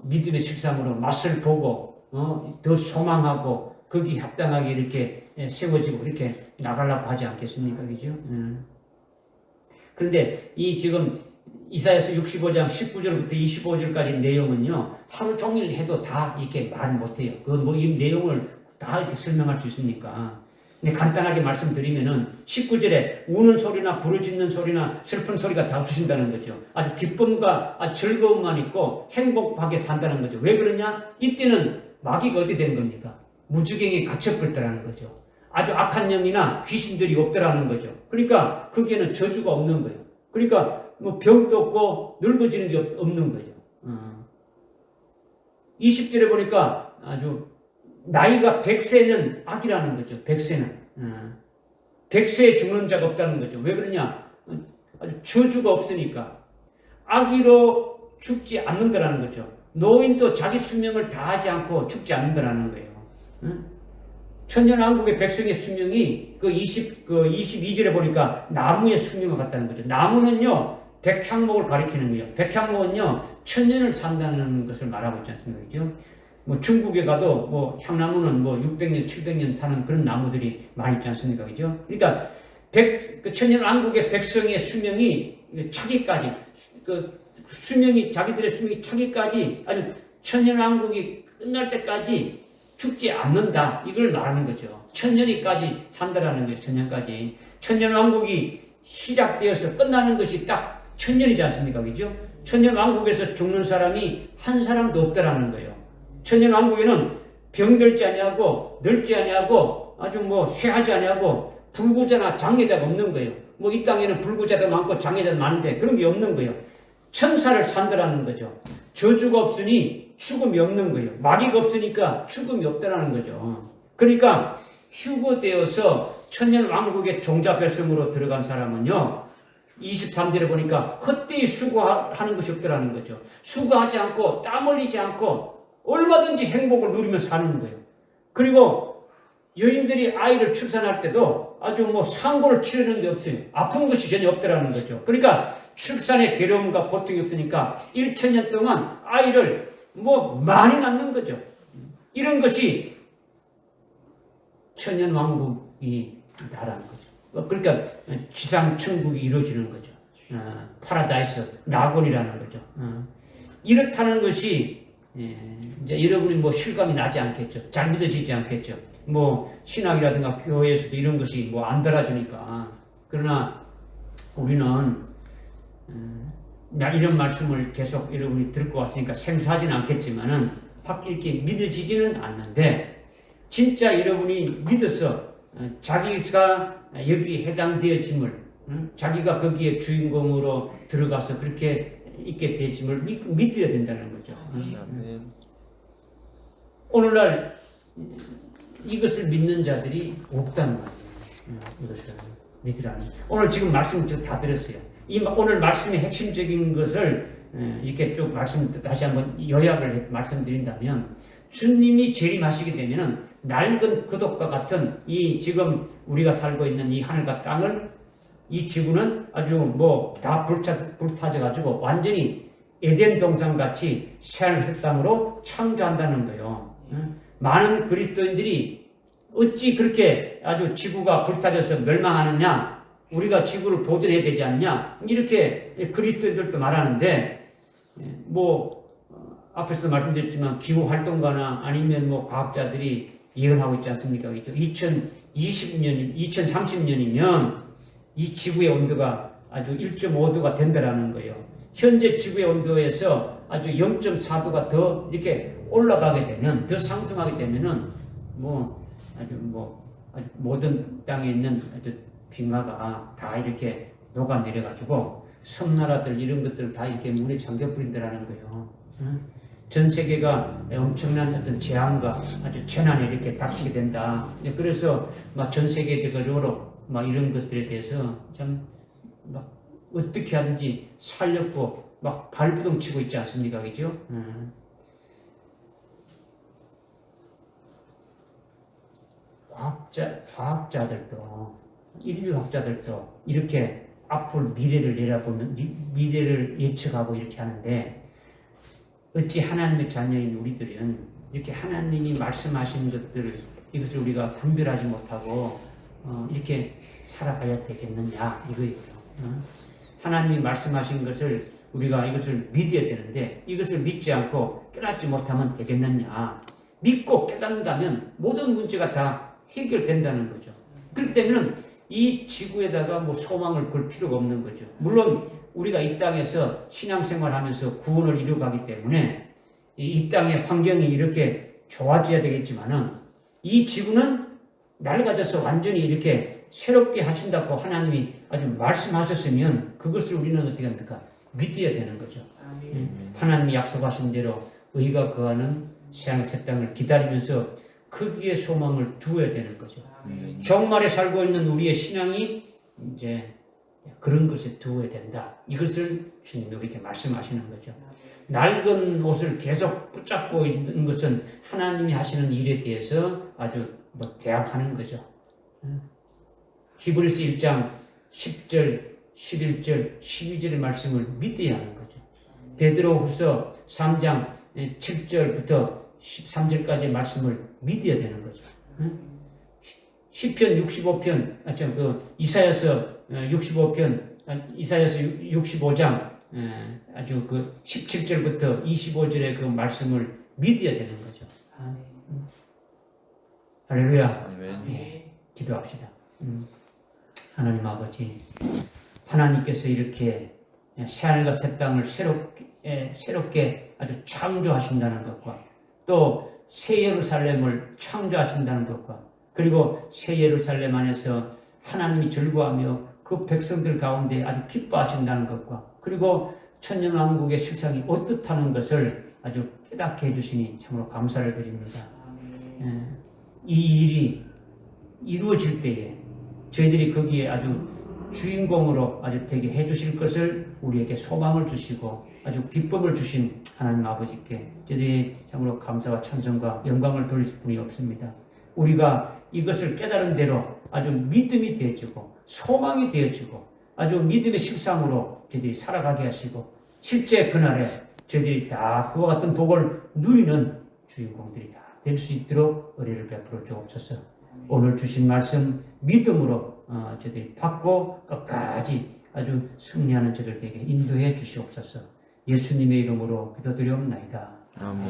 믿음의 실상으로 맛을 보고 더 소망하고 거기 합당하게 이렇게 세워지고 이렇게 나가려고 하지 않겠습니까? 그죠? 그런데 이 지금 이사야서 65장 19절부터 25절까지 내용은요, 하루 종일 해도 다 이렇게 말 못해요. 이 내용을 다 이렇게 설명할 수 있으니까. 근데 간단하게 말씀드리면은 19절에 우는 소리나 부르짖는 소리나 슬픈 소리가 다 없으신다는 거죠. 아주 기쁨과 즐거움만 있고 행복하게 산다는 거죠. 왜 그러냐? 이때는 마귀가 어떻게 되는 겁니까? 무주경에 갇혀버렸다는 거죠. 아주 악한 영이나 귀신들이 없더라는 거죠. 그러니까 거기에는 저주가 없는 거예요. 그러니까 병도 없고 늙어지는 게 없는 거죠. 20절에 보니까 아주 나이가 100세는 악이라는 거죠. 100세는. 100세에 죽는 자가 없다는 거죠. 왜 그러냐? 아주 저주가 없으니까. 악의로 죽지 않는다라는 거죠. 노인도 자기 수명을 다하지 않고 죽지 않는다라는 거예요. 천년왕국의 백성의 수명이 그 22절에 보니까 나무의 수명과 같다는 거죠. 나무는요, 백향목을 가리키는 거예요. 백향목은요, 천년을 산다는 것을 말하고 있지 않습니까? 그죠? 뭐 중국에 가도 뭐 향나무는 뭐 600년, 700년 사는 그런 나무들이 많이 있지 않습니까? 그죠? 그러니까 천년왕국의 백성의 수명이 차기까지, 자기들의 수명이 차기까지 아주 천년왕국이 끝날 때까지 죽지 않는다. 이걸 말하는 거죠. 천년이까지 산다라는 거예요. 천년까지. 천년왕국이 시작되어서 끝나는 것이 딱 천년이지 않습니까? 그죠? 천년왕국에서 죽는 사람이 한 사람도 없다라는 거예요. 천년왕국에는 병들지 아니하고 늙지 아니하고 아주 뭐 쇠하지 아니하고 불구자나 장애자가 없는 거예요. 뭐 이 땅에는 불구자도 많고 장애자도 많은데 그런 게 없는 거예요. 천사를 산다라는 거죠. 저주가 없으니 죽음이 없는 거예요. 마귀가 없으니까 죽음이 없다라는 거죠. 그러니까 휴거되어서 천년왕국의 종자별성으로 들어간 사람은요, 23절에 보니까 헛되이 수고하는 것이 없더라는 거죠. 수고하지 않고 땀 흘리지 않고 얼마든지 행복을 누리며 사는 거예요. 그리고 여인들이 아이를 출산할 때도 아주 뭐 상고를 치르는 게 없어요. 아픈 것이 전혀 없더라는 거죠. 그러니까 출산의 괴로움과 고통이 없으니까 1000년 동안 아이를 뭐 많이 낳는 거죠. 이런 것이 천년왕국이 나라는 거죠. 그러니까 지상천국이 이루어지는 거죠. 파라다이스, 낙원이라는 거죠. 이렇다는 것이 이제 여러분이 뭐 실감이 나지 않겠죠. 잘 믿어지지 않겠죠. 뭐 신학이라든가 교회에서도 이런 것이 뭐 안 달아주니까. 그러나 우리는 이런 말씀을 계속 여러분이 듣고 왔으니까 생소하지는 않겠지만은 확 이렇게 믿어지지는 않는데, 진짜 여러분이 믿어서 자기가 여기에 해당되어짐을, 자기가 거기에 주인공으로 들어가서 그렇게 있게 되짐을 믿어야 된다는 거죠. 오늘날 이것을 믿는 자들이 없다는 거예요. 이것을 믿으라는. 오늘 지금 말씀 다 드렸어요. 오늘 말씀의 핵심적인 것을 이렇게 쭉 다시 한번 요약을 말씀드린다면, 주님이 재림하시게 되면은 낡은 그독과 같은 이 지금 우리가 살고 있는 이 하늘과 땅을, 이 지구는 아주 뭐 다 불타져 가지고 완전히 에덴 동산 같이 새하늘 땅으로 창조한다는 거예요. 많은 그리스도인들이 어찌 그렇게 아주 지구가 불타져서 멸망하느냐, 우리가 지구를 보존해야 되지 않냐, 이렇게 그리스도인들도 말하는데, 뭐 앞에서도 말씀드렸지만 기후 활동가나 아니면 뭐 과학자들이 예언하고 있지 않습니까? 2030년이면 이 지구의 온도가 아주 1.5도가 된다라는 거예요. 현재 지구의 온도에서 아주 0.4도가 더 이렇게 올라가게 되면, 더 상승하게 되면은 아주 모든 땅에 있는 아주 빙하가 다 이렇게 녹아내려가지고 섬나라들 이런 것들 다 이렇게 물에 잠겨버린다라는 거예요. 전 세계가 엄청난 어떤 재앙과 아주 재난이 이렇게 닥치게 된다. 그래서 전 세계적으로 이런 것들에 대해서 참 어떻게 하든지 살렸고 발부동 치고 있지 않습니까? 그죠? 과학자들도, 인류학자들도 이렇게 앞으로 미래를 내다보면, 미래를 예측하고 이렇게 하는데, 어찌 하나님의 자녀인 우리들은 이렇게 하나님이 말씀하신 것들을, 이것을 우리가 분별하지 못하고 이렇게 살아가야 되겠느냐, 이거예요. 하나님이 말씀하신 것을 우리가 이것을 믿어야 되는데, 이것을 믿지 않고 깨닫지 못하면 되겠느냐. 믿고 깨닫는다면 모든 문제가 다 해결된다는 거죠. 그렇기 때문에 이 지구에다가 소망을 걸 필요가 없는 거죠. 물론 우리가 이 땅에서 신앙생활하면서 구원을 이루어가기 때문에 이 땅의 환경이 이렇게 좋아져야 되겠지만은, 이 지구는 낡아져서 완전히 이렇게 새롭게 하신다고 하나님이 아주 말씀하셨으면 그것을 우리는 어떻게 합니까? 믿어야 되는 거죠. 하나님이 약속하신 대로 의가 거하는 새하늘 새 땅을 기다리면서 거기에 소망을 두어야 되는 거죠. 종말에 살고 있는 우리의 신앙이 이제 그런 것에 두어야 된다. 이것을 주님이 우리에게 말씀하시는 거죠. 낡은 옷을 계속 붙잡고 있는 것은 하나님이 하시는 일에 대해서 아주 대항하는 거죠. 히브리서 1장 10절, 11절, 12절의 말씀을 믿어야 하는 거죠. 베드로후서 3장 7절부터 13절까지의 말씀을 믿어야 되는 거죠. 시편 65편, 이사야서 65편, 이사야서 65장 아주 그 17절부터 25절의 그 말씀을 믿어야 되는 거죠. 할렐루야. 기도합시다. 하나님 아버지, 하나님께서 이렇게 새하늘과 새 땅을 새롭게 아주 창조하신다는 것과 또 새 예루살렘을 창조하신다는 것과 그리고 새 예루살렘 안에서 하나님이 즐거워하며 그 백성들 가운데 아주 기뻐하신다는 것과 그리고 천년왕국의 실상이 어떻다는 것을 아주 깨닫게 해주시니 참으로 감사를 드립니다. 이 일이 이루어질 때에 저희들이 거기에 아주 주인공으로 아주 되게 해주실 것을 우리에게 소망을 주시고 아주 기쁨을 주신 하나님 아버지께 저희들이 참으로 감사와 찬송과 영광을 돌릴 뿐이 없습니다. 우리가 이것을 깨달은 대로 아주 믿음이 되어지고 소망이 되어지고 아주 믿음의 실상으로 저희들이 살아가게 하시고 실제 그날에 저희들이 다 그와 같은 복을 누리는 주인공들이 다 될 수 있도록 은혜를 베풀어 주옵소서. 오늘 주신 말씀 믿음으로 저희들이 받고 끝까지 아주 승리하는 저들에게 인도해 주시옵소서. 예수님의 이름으로 기도드리옵나이다. 아멘.